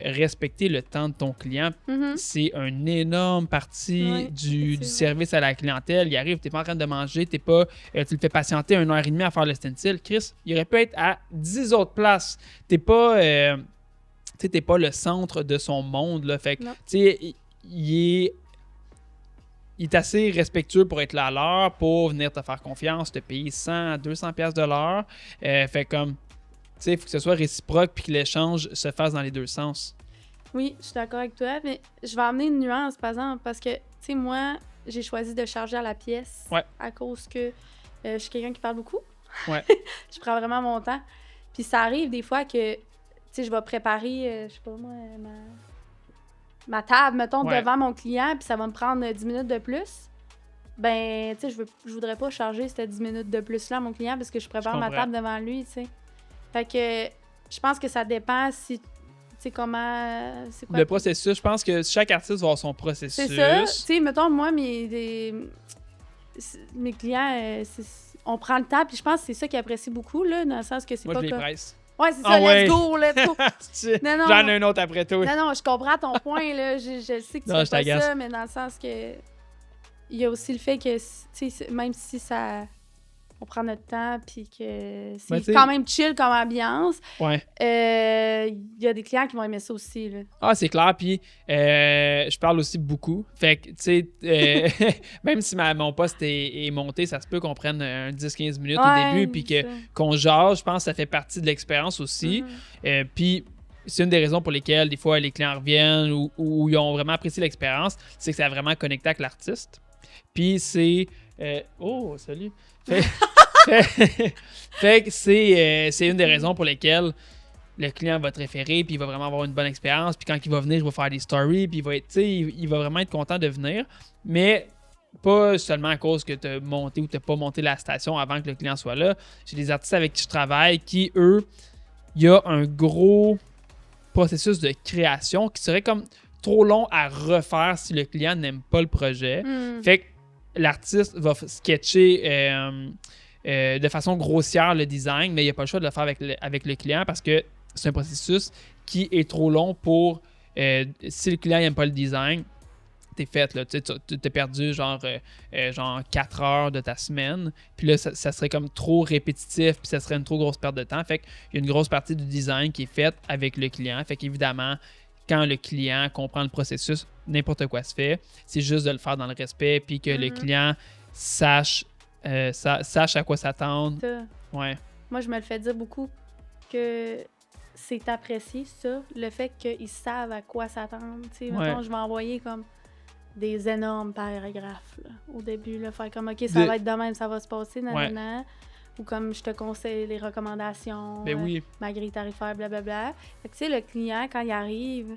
respecter le temps de ton client. C'est une énorme partie du service à la clientèle. Il arrive, t'es pas en train de manger, tu le fais patienter 1h30 à faire le stencil. Chris, il aurait pu être à 10 autres places. T'es pas le centre de son monde, là. Fait que, tu sais, il est assez respectueux pour être là à l'heure, pour venir te faire confiance, te payer 100 à 200 pièces de l'heure. Fait comme, tu sais, il faut que ce soit réciproque puis que l'échange se fasse dans les deux sens. Oui, je suis d'accord avec toi, mais je vais amener une nuance, par exemple, parce que, tu sais, moi, j'ai choisi de charger à la pièce à cause que je suis quelqu'un qui parle beaucoup. Ouais. Je prends vraiment mon temps. Puis ça arrive des fois que, tu sais, je vais préparer, je sais pas moi, ma table, mettons, devant mon client, puis ça va me prendre 10 minutes de plus. Ben, tu sais, je voudrais pas charger ces 10 minutes de plus-là à mon client parce que je prépare ma table devant lui, tu sais. Fait que je pense que ça dépend si, tu sais, comment... C'est quoi le processus, je pense que chaque artiste va avoir son processus. C'est ça. Tu sais, mettons, moi, mes clients, on prend le temps, puis je pense que c'est ça qu'ils apprécient beaucoup, là, dans le sens que c'est moi, pas... Moi, je les presse. Ouais, c'est ça, let's go, let's go. J'en ai un autre après toi. Non, je comprends ton point, là. Je sais que tu fais pas ça, mais dans le sens que... Il y a aussi le fait que, tu sais, même si ça... On prend notre temps, puis que c'est quand même chill comme ambiance. Ouais. Il y a des clients qui vont aimer ça aussi, là. Ah, c'est clair. Puis, je parle aussi beaucoup. Fait que, tu sais, même si mon poste est monté, ça se peut qu'on prenne 10-15 minutes au début, puis qu'on jase. Je pense que ça fait partie de l'expérience aussi. Puis, c'est une des raisons pour lesquelles, des fois, les clients reviennent ou ils ont vraiment apprécié l'expérience, c'est que ça a vraiment connecté avec l'artiste. Puis, c'est... oh, salut! Fait que c'est une des raisons pour lesquelles le client va te référer, puis il va vraiment avoir une bonne expérience. Puis quand il va venir, je vais faire des stories, puis il va vraiment être content de venir. Mais pas seulement à cause que tu as monté ou tu n'as pas monté la station avant que le client soit là. J'ai des artistes avec qui je travaille qui, eux, il y a un gros processus de création qui serait comme trop long à refaire si le client n'aime pas le projet. Fait que l'artiste va sketcher de façon grossière le design, mais il n'y a pas le choix de le faire avec le client parce que c'est un processus qui est trop long pour... si le client n'aime pas le design, t'es fait, là. Tu t'es perdu genre 4 heures de ta semaine. Puis là, ça serait comme trop répétitif, puis ça serait une trop grosse perte de temps. Fait qu'il y a une grosse partie du design qui est faite avec le client. Fait qu'évidemment, quand le client comprend le processus, n'importe quoi se fait. C'est juste de le faire dans le respect, puis que le client sache à quoi s'attendre. Ouais. Moi, je me le fais dire beaucoup que c'est apprécié, ça, le fait qu'ils savent à quoi s'attendre. Tu sais, mettons, je vais envoyer comme des énormes paragraphes là, au début. Là, faire comme, OK, ça va être de même, ça va se passer, nanana. Ou comme je te conseille les recommandations, Ben oui. ma grille tarifaire, blablabla. Fait que tu sais, le client, quand il arrive,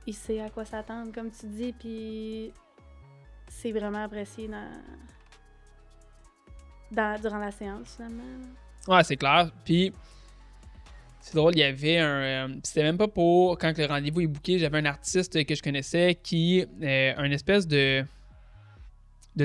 il sait à quoi s'attendre, comme tu dis, puis c'est vraiment apprécié durant la séance, finalement. Ouais, c'est clair. Puis, c'est drôle, il y avait c'était même pas pour... Quand le rendez-vous est booké, j'avais un artiste que je connaissais qui... un espèce de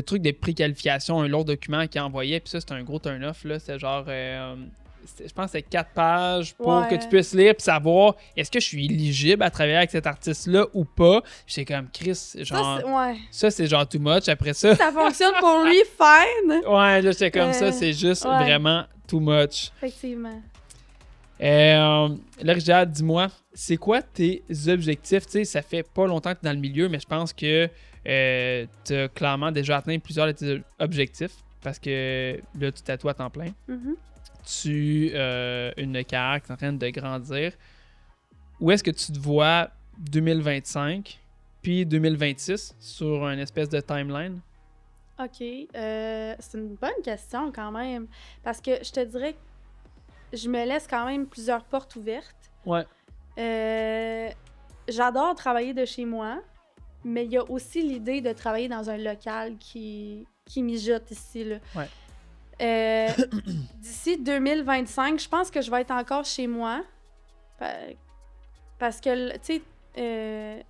truc de préqualification, un lourd document qu'il envoyait. Puis ça, c'était un gros turn-off, là. C'était genre... je pense que c'était 4 pages pour que tu puisses lire puis savoir est-ce que je suis éligible à travailler avec cet artiste-là ou pas. J'étais comme, Chris, genre... Ça, c'est genre too much. Après ça... Ça fonctionne pour lui, fine! Ouais, là, j'étais comme ça. C'est juste vraiment too much. Effectivement. Là, Régia, dis-moi, c'est quoi tes objectifs? Tu sais, ça fait pas longtemps que tu es dans le milieu, mais je pense que tu as clairement déjà atteint plusieurs de tes objectifs parce que là, tu tatoues à temps plein. Mm-hmm. Tu as une carrière qui est en train de grandir. Où est-ce que tu te vois 2025 puis 2026 sur une espèce de timeline? OK. C'est une bonne question quand même. Parce que je te dirais que je me laisse quand même plusieurs portes ouvertes. Ouais. J'adore travailler de chez moi, mais il y a aussi l'idée de travailler dans un local qui mijote ici, là. Ouais. D'ici 2025, je pense que je vais être encore chez moi. Parce que, tu sais,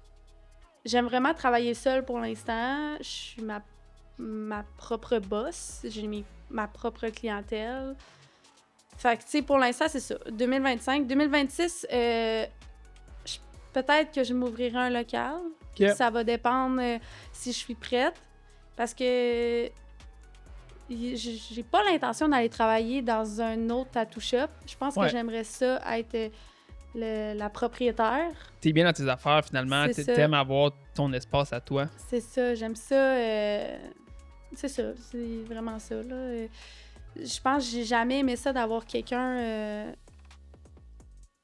j'aime vraiment travailler seule pour l'instant. Je suis ma propre boss. J'ai ma propre clientèle. Fait que, tu sais, pour l'instant, c'est ça. 2025. 2026, peut-être que je m'ouvrirai un local. Okay. Ça va dépendre si je suis prête. Parce que j'ai pas l'intention d'aller travailler dans un autre tattoo shop. Je pense que j'aimerais ça être la propriétaire. T'es bien dans tes affaires, finalement. T'aimes avoir ton espace à toi. C'est ça. J'aime ça. C'est ça. C'est vraiment ça, là. Je pense que j'ai jamais aimé ça d'avoir quelqu'un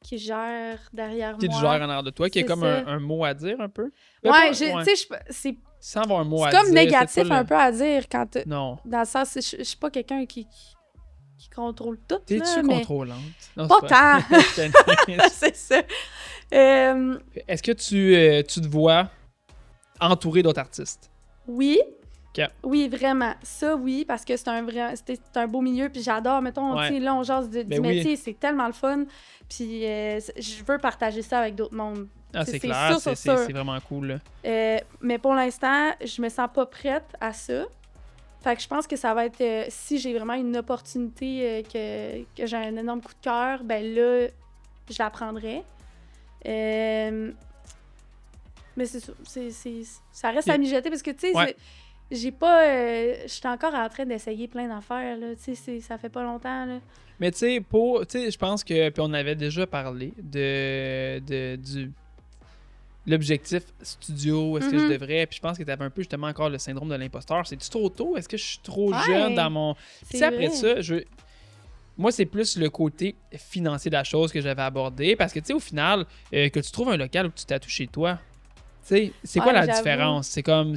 qui gère derrière moi. Qui te gère en arrière de toi, qui a comme un mot à dire un peu. Ouais, tu sais, c'est... Sans avoir un mot à dire. C'est comme négatif un peu à dire quand... Non. Dans le sens, je suis pas quelqu'un qui contrôle tout. T'es-tu contrôlante? Non, pas tant! C'est ça. Est-ce que tu te vois entouré d'autres artistes? Oui. Okay. Oui, vraiment. Ça, oui, parce que c'est un beau milieu, puis j'adore. Mettons, tu sais, là, on jase du métier, c'est tellement le fun. Puis je veux partager ça avec d'autres mondes. Ah, c'est clair, c'est vraiment cool. Mais pour l'instant, je me sens pas prête à ça. Fait que je pense que ça va être... si j'ai vraiment une opportunité que j'ai un énorme coup de cœur, ben là, je la prendrai. Mais c'est ça. Ça reste à mijoter parce que, tu sais, j'ai pas... je suis encore en train d'essayer plein d'affaires, là. Tu sais, ça fait pas longtemps, là. Mais tu sais, je pense que... Puis on avait déjà parlé du l'objectif studio, est-ce que je devrais... Puis je pense que tu avais un peu justement encore le syndrome de l'imposteur. C'est-tu trop tôt? Est-ce que je suis trop jeune dans mon... Puis après ça, moi, c'est plus le côté financier de la chose que j'avais abordé. Parce que, tu sais, au final, que tu trouves un local où tu tatoues chez toi, tu sais, c'est quoi la différence? C'est comme...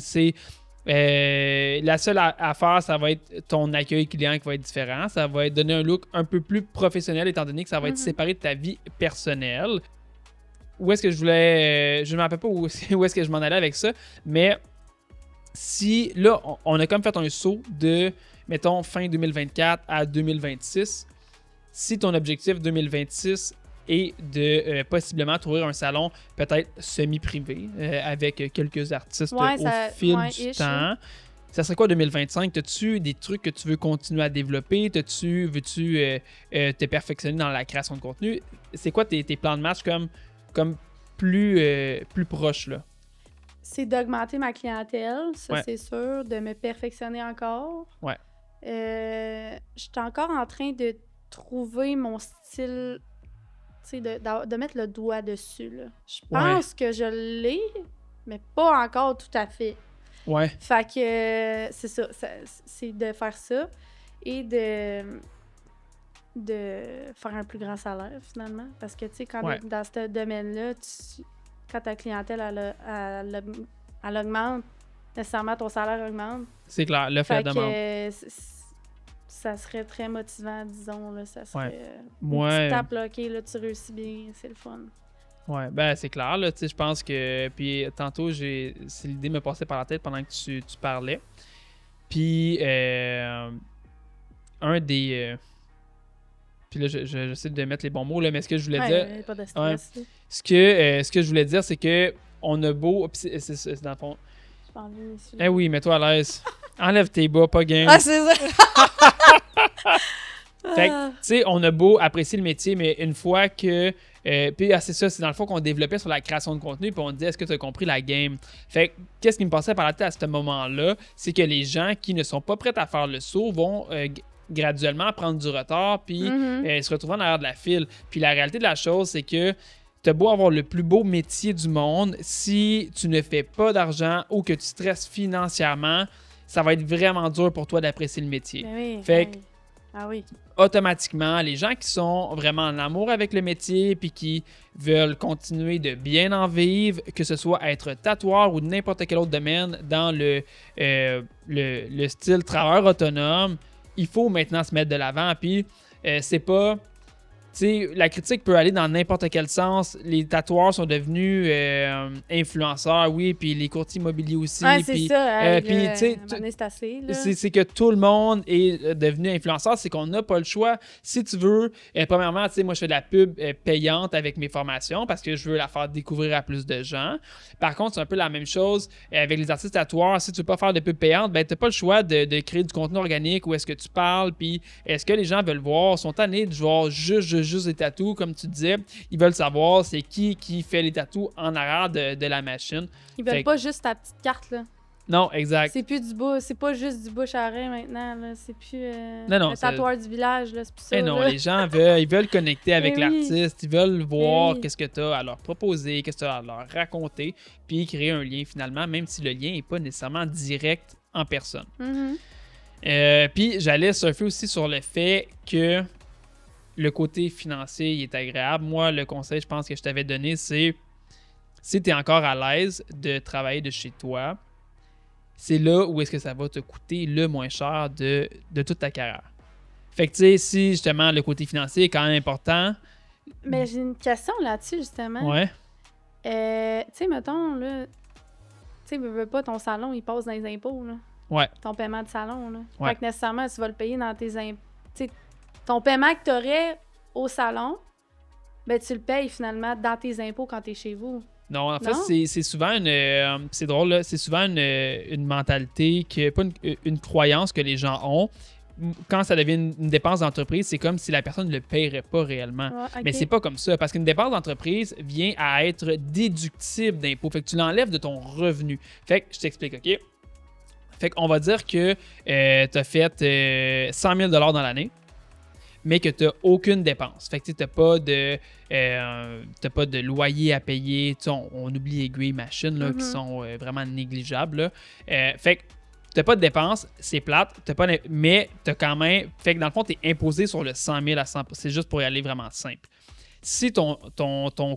la seule affaire, ça va être ton accueil client qui va être différent. Ça va être donner un look un peu plus professionnel étant donné que ça va être séparé de ta vie personnelle. Où est-ce que je voulais... je ne me rappelle pas où est-ce que je m'en allais avec ça. Mais si... Là, on a comme fait un saut de, mettons, fin 2024 à 2026. Si ton objectif 2026 est de possiblement trouver un salon peut-être semi-privé avec quelques artistes au fil du temps. Ça serait quoi 2025? As-tu des trucs que tu veux continuer à développer? Veux-tu te perfectionner dans la création de contenu? C'est quoi tes plans de match comme plus proches, là? C'est d'augmenter ma clientèle, ça c'est sûr, de me perfectionner encore. Ouais. Je suis encore en train de trouver mon style, tu sais, de mettre le doigt dessus, là. Je pense que je l'ai, mais pas encore tout à fait. Ouais. Fait que c'est ça, c'est de faire ça et de faire un plus grand salaire, finalement. Parce que, tu sais, quand dans ce domaine-là, quand ta clientèle, elle a elle augmente, nécessairement ton salaire augmente. C'est clair, l'offre et la Fait demande. que ça serait très motivant, disons. Là, ça serait Moi, une petite tape, là, OK, là, tu réussis bien, c'est le fun. Ouais, ben c'est clair, là, tu sais, je pense que... Puis tantôt, l'idée me passait par la tête pendant que tu parlais. Puis, un des... Puis là, j'essaie de mettre les bons mots, là, mais ce que je voulais dire... Pas de stress. Là. Ce que je voulais dire, c'est que on a beau... Puis c'est dans le fond... Je parle bien ici. Eh oui, mets-toi à l'aise. Enlève tes bas, pas game. Ah, c'est ça! Fait que, tu sais, on a beau apprécier le métier, mais une fois que... puis c'est ça, c'est dans le fond qu'on développait sur la création de contenu, puis on disait, est-ce que tu as compris la game? Fait que, qu'est-ce qui me passait par la tête à ce moment-là? C'est que les gens qui ne sont pas prêts à faire le saut vont graduellement prendre du retard, puis se retrouver en arrière de la file. Puis la réalité de la chose, c'est que t'as beau avoir le plus beau métier du monde, si tu ne fais pas d'argent ou que tu stresses financièrement, ça va être vraiment dur pour toi d'apprécier le métier. Ben oui, Fait que, ah oui. automatiquement, les gens qui sont vraiment en amour avec le métier puis qui veulent continuer de bien en vivre, que ce soit être tatoueur ou n'importe quel autre domaine dans le style travailleur autonome, il faut maintenant se mettre de l'avant. Puis c'est pas... Tu sais, la critique peut aller dans n'importe quel sens. Les tatoueurs sont devenus influenceurs, oui, puis les courtiers immobiliers aussi. Ouais, c'est ça. Puis, tu sais, c'est assez, là. c'est que tout le monde est devenu influenceur, c'est qu'on n'a pas le choix. Si tu veux, premièrement, tu sais, moi, je fais de la pub payante avec mes formations parce que je veux la faire découvrir à plus de gens. Par contre, c'est un peu la même chose avec les artistes tatoueurs. Si tu veux pas faire de pub payante, ben, tu n'as pas le choix de créer du contenu organique où est-ce que tu parles, puis est-ce que les gens veulent voir, sont tannés de voir juste des tatous, comme tu disais. Ils veulent savoir c'est qui fait les tatous en arrière de la machine. Ils veulent pas juste ta petite carte, là. Non, exact. C'est plus c'est pas juste du bouche à oreille maintenant, là. C'est plus le tatoueur du village, là. C'est plus ça. Et non, là. les gens veulent connecter avec Mais oui. l'artiste, ils veulent voir oui. qu'est-ce que tu as à leur proposer, qu'est-ce que tu as à leur raconter, puis créer un lien finalement, même si le lien n'est pas nécessairement direct en personne. Puis j'allais surfer aussi sur le fait que le côté financier il est agréable. Moi, le conseil, je pense que je t'avais donné, c'est si tu es encore à l'aise de travailler de chez toi, c'est là où est-ce que ça va te coûter le moins cher de toute ta carrière. Fait que tu sais, si justement le côté financier est quand même important. Mais j'ai une question là-dessus, justement. Ouais. Tu sais, mettons, là, tu sais, veux pas, ton salon, il passe dans les impôts, là. Ouais. Ton paiement de salon, là. Ouais. Fait que nécessairement, tu vas le payer dans tes impôts. Tu sais, ton paiement que tu aurais au salon, ben tu le payes finalement dans tes impôts quand tu es chez vous. Non, en fait, c'est souvent une... c'est drôle, là, c'est souvent une mentalité, pas une croyance que les gens ont. Quand ça devient une dépense d'entreprise, c'est comme si la personne ne le paierait pas réellement. Ouais, okay. Mais c'est pas comme ça, parce qu'une dépense d'entreprise vient à être déductible d'impôt. Fait que tu l'enlèves de ton revenu. Fait que je t'explique, OK? Fait qu'on va dire que tu as fait 100 000 $ dans l'année, mais que tu n'as aucune dépense. Fait que tu n'as pas de loyer à payer. On oublie les grey machines là, qui sont vraiment négligeables. Fait que tu n'as pas de dépense, c'est plate, mais tu as quand même... Fait que dans le fond, tu es imposé sur le 100 000 à 100 %. C'est juste pour y aller vraiment simple. Si ton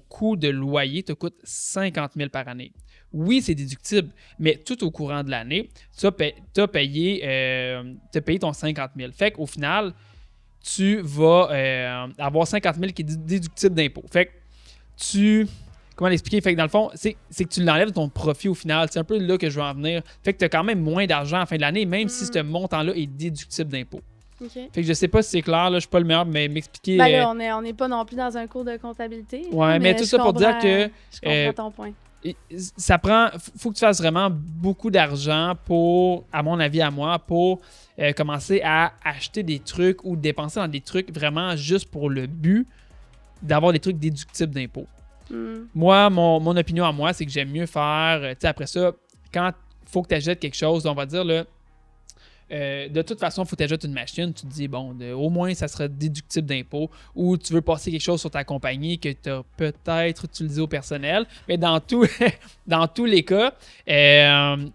coût de loyer te coûte 50 000 par année, oui, c'est déductible, mais tout au courant de l'année, tu as payé ton 50 000. Fait qu'au final, tu vas avoir 50 000 qui est déductible d'impôt. Fait que comment l'expliquer? Fait que dans le fond, c'est que tu l'enlèves de ton profit au final. C'est un peu là que je veux en venir. Fait que tu as quand même moins d'argent à la fin de l'année, même si ce montant-là est déductible d'impôt. Okay. Fait que je sais pas si c'est clair, là, je suis pas le meilleur, mais m'expliquer... Ben là, on n'est pas non plus dans un cours de comptabilité. Ouais, mais tout ça pour dire que... Je comprends ton point. Ça prend... Faut que tu fasses vraiment beaucoup d'argent pour, à mon avis, à moi, pour commencer à acheter des trucs ou dépenser dans des trucs vraiment juste pour le but d'avoir des trucs déductibles d'impôt. Moi, mon opinion à moi, c'est que j'aime mieux faire... Tu sais, après ça, quand il faut que tu achètes quelque chose, on va dire, là, de toute façon, il faut que tu achètes une machine. Tu te dis, bon, au moins, ça sera déductible d'impôt. Ou tu veux passer quelque chose sur ta compagnie que tu as peut-être utilisé au personnel. Mais dans tous les cas, il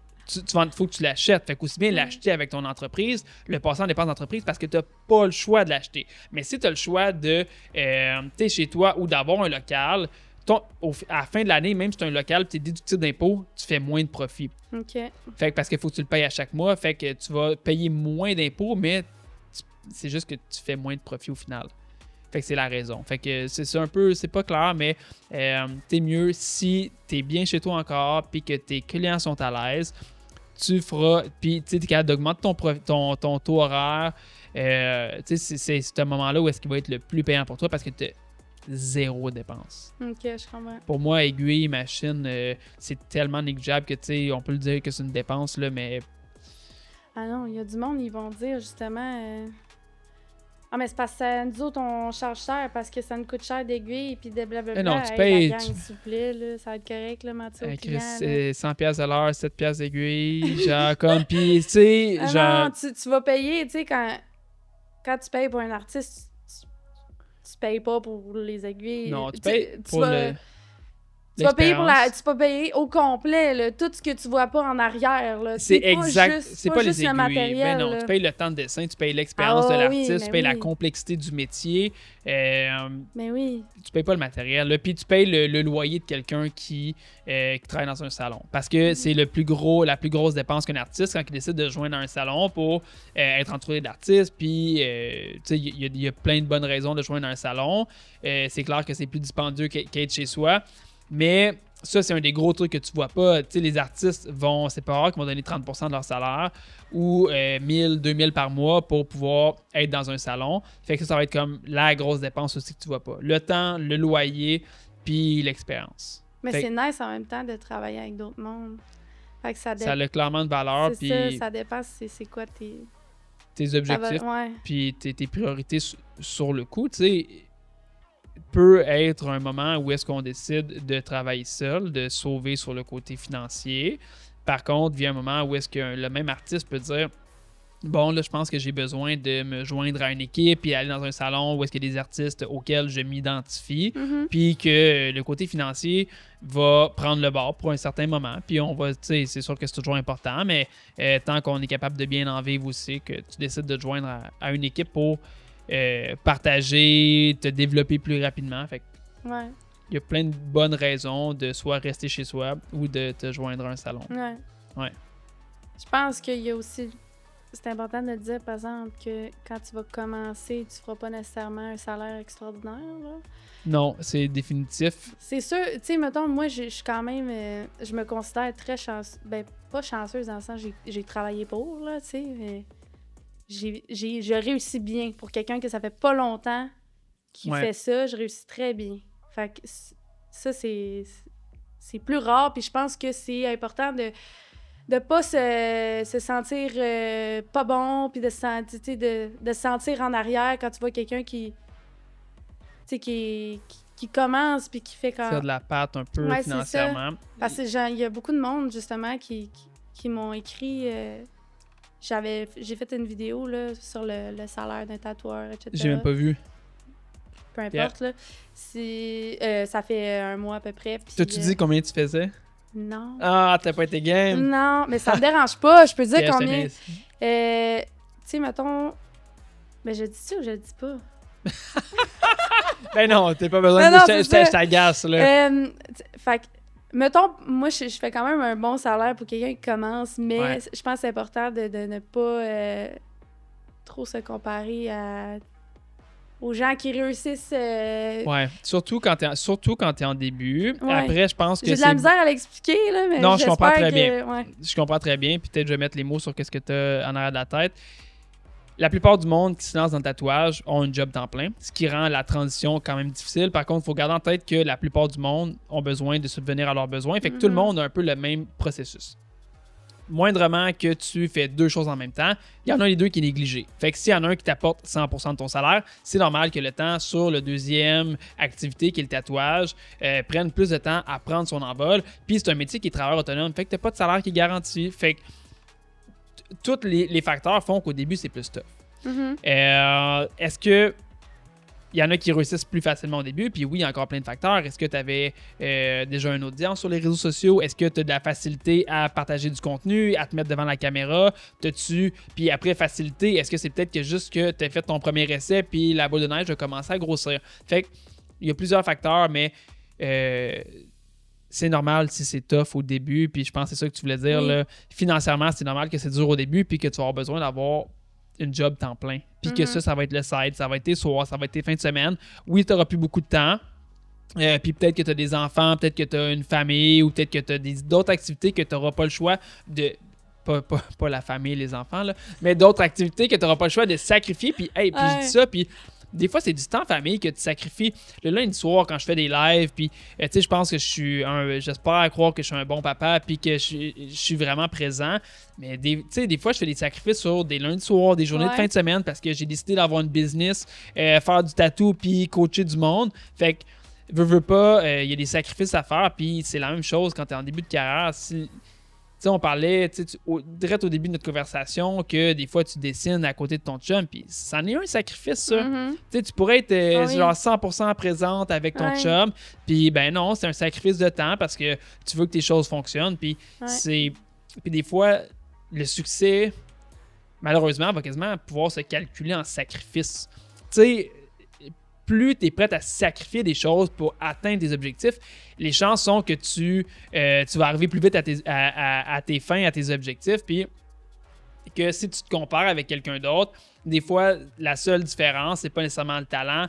faut que tu l'achètes. Fait qu'aussi bien l'acheter avec ton entreprise, le passer en dépense d'entreprise parce que tu n'as pas le choix de l'acheter. Mais si tu as le choix de, tu es chez toi ou d'avoir un local, à la fin de l'année, même si tu as un local et tu es déductible d'impôts, tu fais moins de profit. OK. Fait que parce qu'il faut que tu le payes à chaque mois, fait que tu vas payer moins d'impôts, mais c'est juste que tu fais moins de profit au final. Fait que c'est la raison. Fait que c'est un peu, c'est pas clair, mais t'es mieux si t'es bien chez toi encore puis que tes clients sont à l'aise. Tu feras, puis tu es capable d'augmenter ton taux horaire. C'est un moment-là où est-ce qu'il va être le plus payant pour toi parce que tu as zéro dépense. OK, je comprends. Pour moi, aiguille, machine, c'est tellement négligeable que, tu sais, on peut le dire que c'est une dépense, là, mais... Ah non, il y a du monde, ils vont dire, justement... Ah, mais c'est parce que nous autres, on charge cher parce que ça nous coûte cher d'aiguille et puis de blablabla. Non, tu Hey, payes... la gang, s'il vous plaît, là, ça va être correct, là, mentir aux clients, c'est 100$ de l'heure, 7$ d'aiguille, genre, comme, puis, tu sais, ah genre... non, tu vas payer, tu sais, quand tu payes pour un artiste, tu payes pas pour les aiguilles. Non, tu payes pour le... Tu vas payer au complet, là, tout ce que tu vois pas en arrière. Là. C'est exact. C'est pas juste les aiguilles. le matériel. Ben non, là. tu payes le temps de dessin, tu payes l'expérience de l'artiste, tu payes la complexité du métier. Mais oui. Tu payes pas le matériel. Là, puis tu payes le loyer de quelqu'un qui travaille dans un salon. Parce que c'est la plus grosse dépense qu'un artiste quand il décide de joindre un salon pour être entouré d'artistes. Puis, tu sais, il y a plein de bonnes raisons de joindre un salon. C'est clair que c'est plus dispendieux qu'être chez soi. Mais ça, c'est un des gros trucs que tu vois pas. Tu sais, les artistes c'est pas rare qu'ils vont donner 30% de leur salaire ou 1000, 2000 par mois pour pouvoir être dans un salon. Fait que ça va être comme la grosse dépense aussi que tu vois pas. Le temps, le loyer, puis l'expérience. Mais c'est nice en même temps de travailler avec d'autres mondes. Fait que ça a clairement de valeur. C'est ça dépend c'est quoi tes objectifs, ouais. Puis tes priorités sur le coup, tu sais. Peut être un moment où est-ce qu'on décide de travailler seul, de sauver sur le côté financier. Par contre, vient un moment où est-ce que le même artiste peut dire bon, là, je pense que j'ai besoin de me joindre à une équipe et aller dans un salon où est-ce qu'il y a des artistes auxquels je m'identifie, puis que le côté financier va prendre le bord pour un certain moment. Puis on va, tu sais, c'est sûr que c'est toujours important, mais tant qu'on est capable de bien en vivre aussi, que tu décides de te joindre à une équipe pour partager, te développer plus rapidement. Fait ouais. Il y a plein de bonnes raisons de soit rester chez soi ou de te joindre à un salon. Ouais. Je pense qu'il y a aussi... C'est important de dire, par exemple, que quand tu vas commencer, tu feras pas nécessairement un salaire extraordinaire, là. Non, c'est définitif. C'est sûr. Tu sais, mettons, moi, je suis quand même... je me considère très chanceuse. Ben, pas chanceuse dans le sens j'ai travaillé pour, là, tu sais, mais... Je réussis bien. Pour quelqu'un que ça fait pas longtemps qu'il fait ça, je réussis très bien. Fait que ça, c'est plus rare. Puis je pense que c'est important de pas se sentir pas bon, puis de se sentir en arrière quand tu vois quelqu'un qui commence, puis qui fait de la patte un peu financièrement. Parce que il y a beaucoup de monde, justement, qui m'ont écrit... J'ai fait une vidéo là, sur le salaire d'un tatoueur, etc. J'ai même pas vu. Peu importe, là. Ça fait un mois à peu près. T'as-tu dit combien tu faisais? Non. Ah, t'as pas été game? Non, mais ça me dérange pas. Je peux dire combien. Tu sais, mettons... Ben, je dis ça ou je le dis pas? Ben non, t'as pas besoin de... Je t'agace, là. Fait que, mettons, moi, je fais quand même un bon salaire pour quelqu'un qui commence, mais je pense que c'est important de ne pas trop se comparer aux gens qui réussissent. Ouais, surtout quand t'es en début. Ouais. Après, je pense que j'ai de la misère à l'expliquer, là, mais non, je comprends très bien. Ouais. Je comprends très bien, puis peut-être je vais mettre les mots sur qu'est-ce que t'as en arrière de la tête. La plupart du monde qui se lance dans le tatouage ont un job temps plein, ce qui rend la transition quand même difficile. Par contre, il faut garder en tête que la plupart du monde ont besoin de subvenir à leurs besoins. Fait que tout le monde a un peu le même processus. Moindrement que tu fais deux choses en même temps, il y en a les deux qui est négligé. Fait que s'il y en a un qui t'apporte 100% de ton salaire, c'est normal que le temps sur le deuxième activité qui est le tatouage prenne plus de temps à prendre son envol. Puis c'est un métier qui est travailleur autonome. Fait que t'as pas de salaire qui est garanti. Fait que tous les facteurs font qu'au début, c'est plus tough. Est-ce que il y en a qui réussissent plus facilement au début? Puis oui, il y a encore plein de facteurs. Est-ce que tu avais déjà une audience sur les réseaux sociaux? Est-ce que tu as de la facilité à partager du contenu, à te mettre devant la caméra? Puis après, facilité, est-ce que c'est peut-être que juste que tu as fait ton premier essai puis la boule de neige a commencé à grossir? Fait que il y a plusieurs facteurs, mais c'est normal si c'est tough au début, puis je pense que c'est ça que tu voulais dire. Oui. Là, financièrement, c'est normal que c'est dur au début, puis que tu vas avoir besoin d'avoir une job temps plein. Puis que ça va être le side, ça va être tes soirs, ça va être tes fins de semaine. Oui, tu n'auras plus beaucoup de temps. Puis peut-être que tu as des enfants, peut-être que tu as une famille, ou peut-être que tu as d'autres activités que tu n'auras pas le choix de... Pas la famille, les enfants, là, mais d'autres activités que tu n'auras pas le choix de sacrifier. Puis, puis je dis ça, puis des fois, c'est du temps en famille que tu sacrifies. Le lundi soir, quand je fais des lives, puis, tu sais, je pense que j'espère croire que je suis un bon papa, puis que je suis vraiment présent. Mais, tu sais, des fois, je fais des sacrifices sur des lundis soirs, des journées de fin de semaine, parce que j'ai décidé d'avoir une business, faire du tatou, puis coacher du monde. Fait que, veux pas, il y a des sacrifices à faire, puis c'est la même chose quand tu es en début de carrière. Tu sais, on parlait direct au début de notre conversation que des fois tu dessines à côté de ton chum, puis c'en est un sacrifice, ça. Tu sais, tu pourrais être genre 100% présente avec ton chum, puis ben non, c'est un sacrifice de temps parce que tu veux que tes choses fonctionnent, puis puis des fois, le succès, malheureusement, va quasiment pouvoir se calculer en sacrifice. Tu sais, plus tu es prête à sacrifier des choses pour atteindre tes objectifs, les chances sont que tu vas arriver plus vite à tes fins, à tes objectifs, puis que si tu te compares avec quelqu'un d'autre, des fois, la seule différence, c'est pas nécessairement le talent,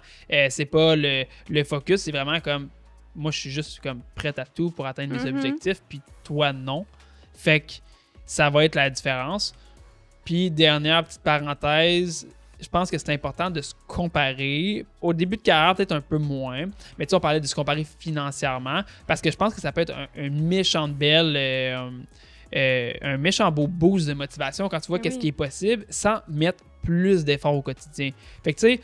c'est pas le focus, c'est vraiment comme, moi, je suis juste comme prête à tout pour atteindre mes objectifs, puis toi, non. Fait que ça va être la différence. Puis, dernière petite parenthèse, je pense que c'est important de se comparer. Au début de carrière, peut-être un peu moins. Mais tu sais, on parlait de se comparer financièrement. Parce que je pense que ça peut être un méchant belle... un méchant beau boost de motivation quand tu vois qu'est-ce qui est possible sans mettre plus d'efforts au quotidien. Fait que tu sais,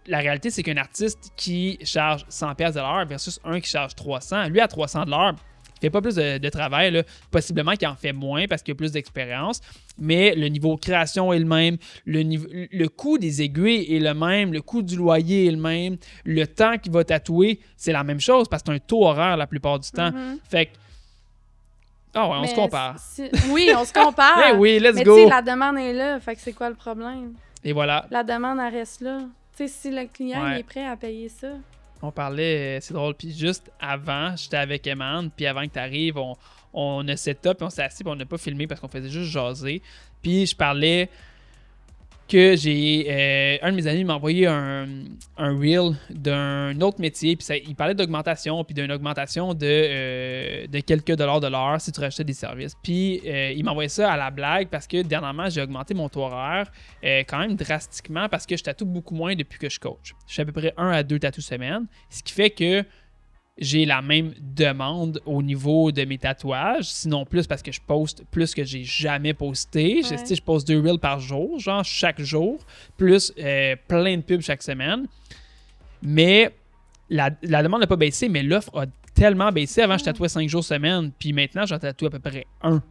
la réalité, c'est qu'un artiste qui charge 100$ de l'heure versus un qui charge 300, lui à 300$ de l'heure, il fait pas plus de travail, là. Possiblement qu'il en fait moins parce qu'il a plus d'expérience, mais le niveau création est le même, le coût des aiguilles est le même, le coût du loyer est le même, le temps qu'il va tatouer, c'est la même chose parce que c'est un taux horaire la plupart du temps. Fait que on se compare. Oui, on se compare. Mais oui, let's mais go. Mais tu sais, la demande est là, fait que c'est quoi le problème? Et voilà. La demande, elle reste là. Tu sais, si le client il est prêt à payer ça. On parlait, c'est drôle, puis juste avant, j'étais avec Eman, puis avant que tu arrives, on a set up, puis on s'est assis, puis on n'a pas filmé parce qu'on faisait juste jaser. Puis je parlais que j'ai... un de mes amis m'a envoyé un reel d'un autre métier, puis il parlait d'augmentation, puis d'une augmentation de quelques dollars de l'heure si tu rachetais des services. Puis il m'a envoyé ça à la blague parce que dernièrement, j'ai augmenté mon taux horaire quand même drastiquement parce que je tatoue beaucoup moins depuis que je coach. Je fais à peu près 1 à 2 tatous semaine, ce qui fait que j'ai la même demande au niveau de mes tatouages, sinon plus parce que je poste plus que j'ai jamais posté. Je poste 2 reels par jour, genre chaque jour, plus plein de pubs chaque semaine. Mais la demande n'a pas baissé, mais l'offre a tellement baissé. Avant, je tatouais 5 jours semaine, puis maintenant, j'en tatoue à peu près 1.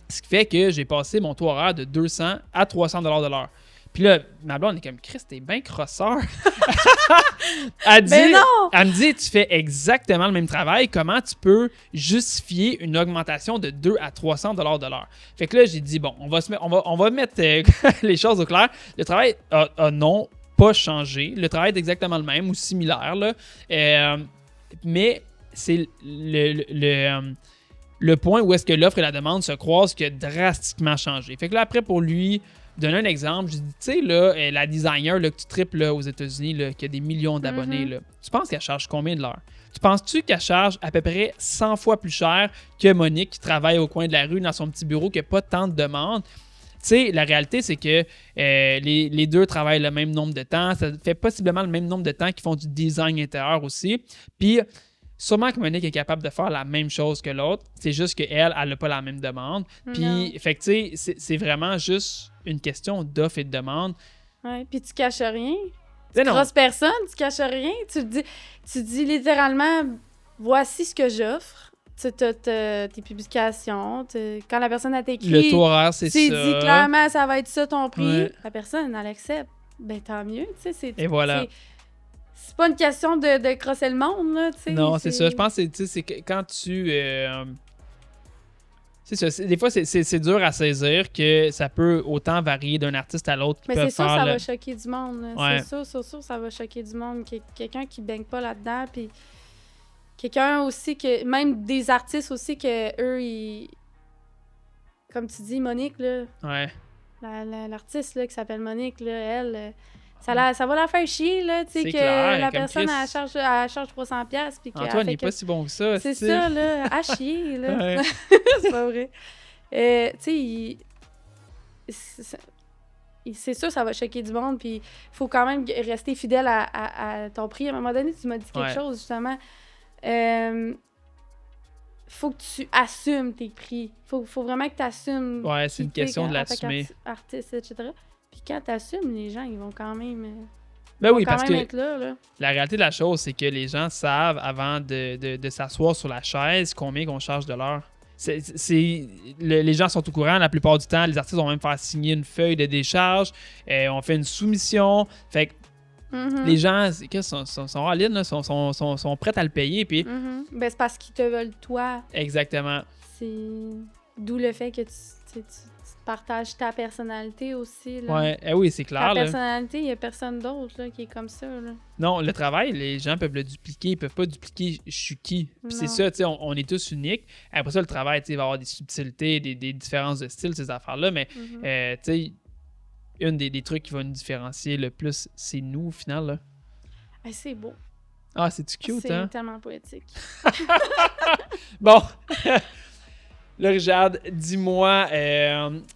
Ce qui fait que j'ai passé mon taux horaire de 200 à 300$ de l'heure. Puis là, ma blonde est comme, Chris, t'es bien crosseur. Elle me dit, tu fais exactement le même travail. Comment tu peux justifier une augmentation de 2 à 300$ de l'heure? Fait que là, j'ai dit, bon, on va mettre les choses au clair. Le travail a non pas changé. Le travail est exactement le même ou similaire, là. Mais c'est le point où est-ce que l'offre et la demande se croisent qui a drastiquement changé. Fait que là, après, pour lui... Donner un exemple, je dis, tu sais, là, la designer là, que tu triples là, aux États-Unis, là, qui a des millions d'abonnés, là, tu penses qu'elle charge combien de l'heure? Tu penses-tu qu'elle charge à peu près 100 fois plus cher que Monique qui travaille au coin de la rue dans son petit bureau qui n'a pas tant de demandes? Tu sais, la réalité, c'est que les deux travaillent le même nombre de temps. Ça fait possiblement le même nombre de temps qu'ils font du design intérieur aussi. Puis, sûrement que Monique est capable de faire la même chose que l'autre. C'est juste qu'elle, elle n'a pas la même demande. Puis, fait que, tu sais, c'est vraiment juste une question d'offre et de demande. Ouais, puis tu caches rien. Tu crosses personne, tu caches rien. Tu dis littéralement, voici ce que j'offre. Tu as tes publications. Quand la personne a t'écrit, le taux horaire, c'est ça. Tu dis clairement, ça va être ça ton prix. La personne, elle accepte. Ben, tant mieux. Et voilà. C'est pas une question de crosser le monde, là, tu sais. Non, c'est ça. Je pense que c'est quand tu... c'est ça. Des fois, c'est dur à saisir que ça peut autant varier d'un artiste à l'autre. Mais c'est sûr, ça va choquer du monde. Ouais. C'est sûr, ça va choquer du monde. Quelqu'un qui baigne pas là-dedans, puis quelqu'un aussi que... Même des artistes aussi que eux, ils... Comme tu dis, Monique, là, Ouais. l'artiste là, qui s'appelle Monique, là, elle, ça va la faire chier, là, tu sais, C'est que clair, la comme personne, Chris. elle charge 300$ puis qu'elle Antoine fait n'est pas si bon que ça. c'est c'est- ça, là, à chier, là. Ouais. C'est pas vrai. Tu sais, c'est sûr, ça va choquer du monde, puis il faut quand même rester fidèle à ton prix. À un moment donné, tu m'as dit quelque Ouais. chose, justement. Faut que tu assumes tes prix. Faut vraiment que tu assumes. Ouais, c'est une question de en tant l'assumer. qu'artiste, etc. Puis quand tu assumes, les gens, ils vont quand même, Ben oui, quand parce même que être là. la réalité de la chose, c'est que les gens savent avant de s'asseoir sur la chaise combien qu'on charge de l'heure. Les gens sont au courant la plupart du temps. Les artistes vont même faire signer une feuille de décharge. On fait une soumission. Fait que Mhm. les gens sont en ligne, là, sont prêts à le payer. Puis Mhm. Ben, c'est parce qu'ils te veulent toi. exactement. C'est d'où le fait que tu partages ta personnalité aussi. Là. Ouais, oui, c'est Ta clair. Là. personnalité, il n'y a personne d'autre là, qui est comme ça. Là. Non, le travail, les gens peuvent le dupliquer. Ils peuvent pas dupliquer je suis qui. Puis c'est Non. ça, tu sais, on est tous uniques. Après ça, le travail, tu sais, il va y avoir des subtilités, des différences de style, ces affaires-là. Mais Mhm. tu sais, une des trucs qui va nous différencier le plus, c'est nous, au final. Là. Ah, c'est beau. Ah, c'est-tu cute, C'est hein? tellement poétique. Bon. Là, Richard, dis-moi,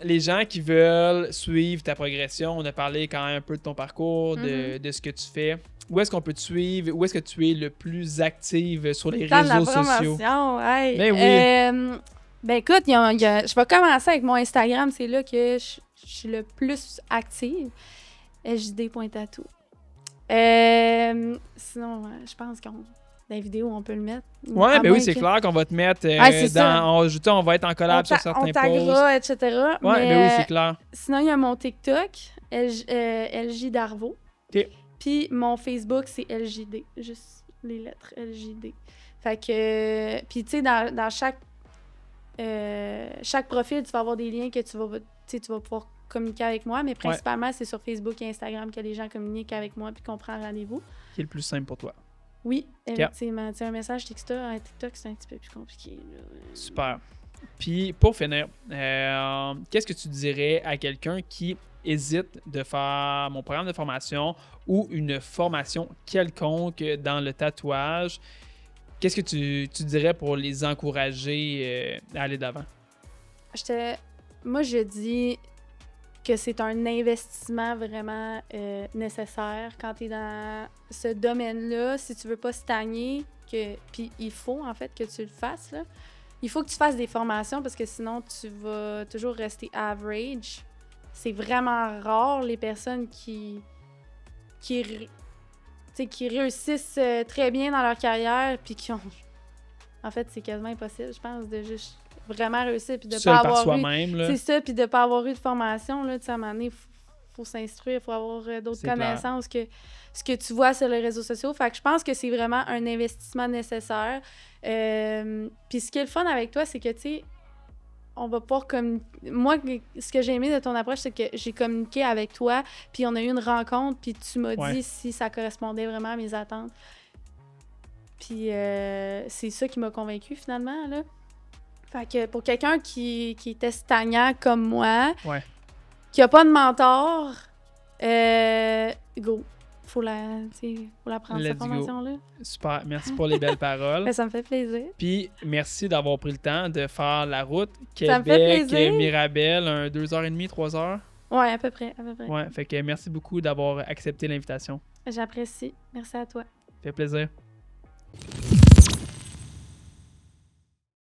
les gens qui veulent suivre ta progression, on a parlé quand même un peu de ton parcours, de ce que tu fais. Où est-ce qu'on peut te suivre? Où est-ce que tu es le plus active sur les Dans la réseaux sociaux? promotion, hey. Ben oui. Ben écoute, je vais commencer avec mon Instagram. C'est là que je suis le plus active. sjd.tattoo. Sinon, je pense qu'on dans les vidéos, on peut le mettre. Ouais, À ben moins oui, c'est que- clair qu'on va te mettre c'est ça. on va être en collab sur certains on posts. taguera, etc. Ouais, mais, ben oui, c'est clair. sinon, il y a mon TikTok, LJ Darvaux. OK. Puis mon Facebook, c'est LJD. Juste les lettres LJD. Fait que... Puis tu sais, dans chaque profil, tu vas avoir des liens que tu vas pouvoir communiquer avec moi. Mais principalement, c'est sur Facebook et Instagram que les gens communiquent avec moi puis qu'on prend rendez-vous. Qui est le plus simple pour toi. Oui, effectivement. Tu sais, un message TikTok, c'est un petit peu plus compliqué. Là. Super. Puis, pour finir, qu'est-ce que tu dirais à quelqu'un qui hésite de faire mon programme de formation ou une formation quelconque dans le tatouage? Qu'est-ce que tu dirais pour les encourager à aller d'avant? Moi, je dis que c'est un investissement vraiment nécessaire quand tu es dans ce domaine-là. Si tu veux pas stagner, puis il faut en fait que tu le fasses, là. Il faut que tu fasses des formations parce que sinon, tu vas toujours rester average. C'est vraiment rare les personnes qui réussissent très bien dans leur carrière puis qui ont... En fait, c'est quasiment impossible, je pense, de juste vraiment réussir puis de Seul pas par avoir eu... soi-même, là. C'est ça, puis de pas avoir eu de formation, là, tu sais, à un moment donné, il faut s'instruire, il faut avoir d'autres C'est clair. connaissances que ce que tu vois sur les réseaux sociaux. Fait que je pense que c'est vraiment un investissement nécessaire. Puis ce qui est le fun avec toi, c'est que, tu sais, on va pouvoir moi, ce que j'ai aimé de ton approche, c'est que j'ai communiqué avec toi, puis on a eu une rencontre, puis tu m'as dit si ça correspondait vraiment à mes attentes. Puis c'est ça qui m'a convaincue, finalement, là. Fait que pour quelqu'un qui était stagnant comme moi, qui a pas de mentor, go. Faut la prendre, Let's cette formation-là. Super. Merci pour les belles paroles. Ben, ça me fait plaisir. Puis, merci d'avoir pris le temps de faire la route Ça me fait plaisir. Québec-Mirabel, 2h30, 3h. Ouais, à peu près. Ouais, fait que merci beaucoup d'avoir accepté l'invitation. J'apprécie. Merci à toi. Ça fait plaisir.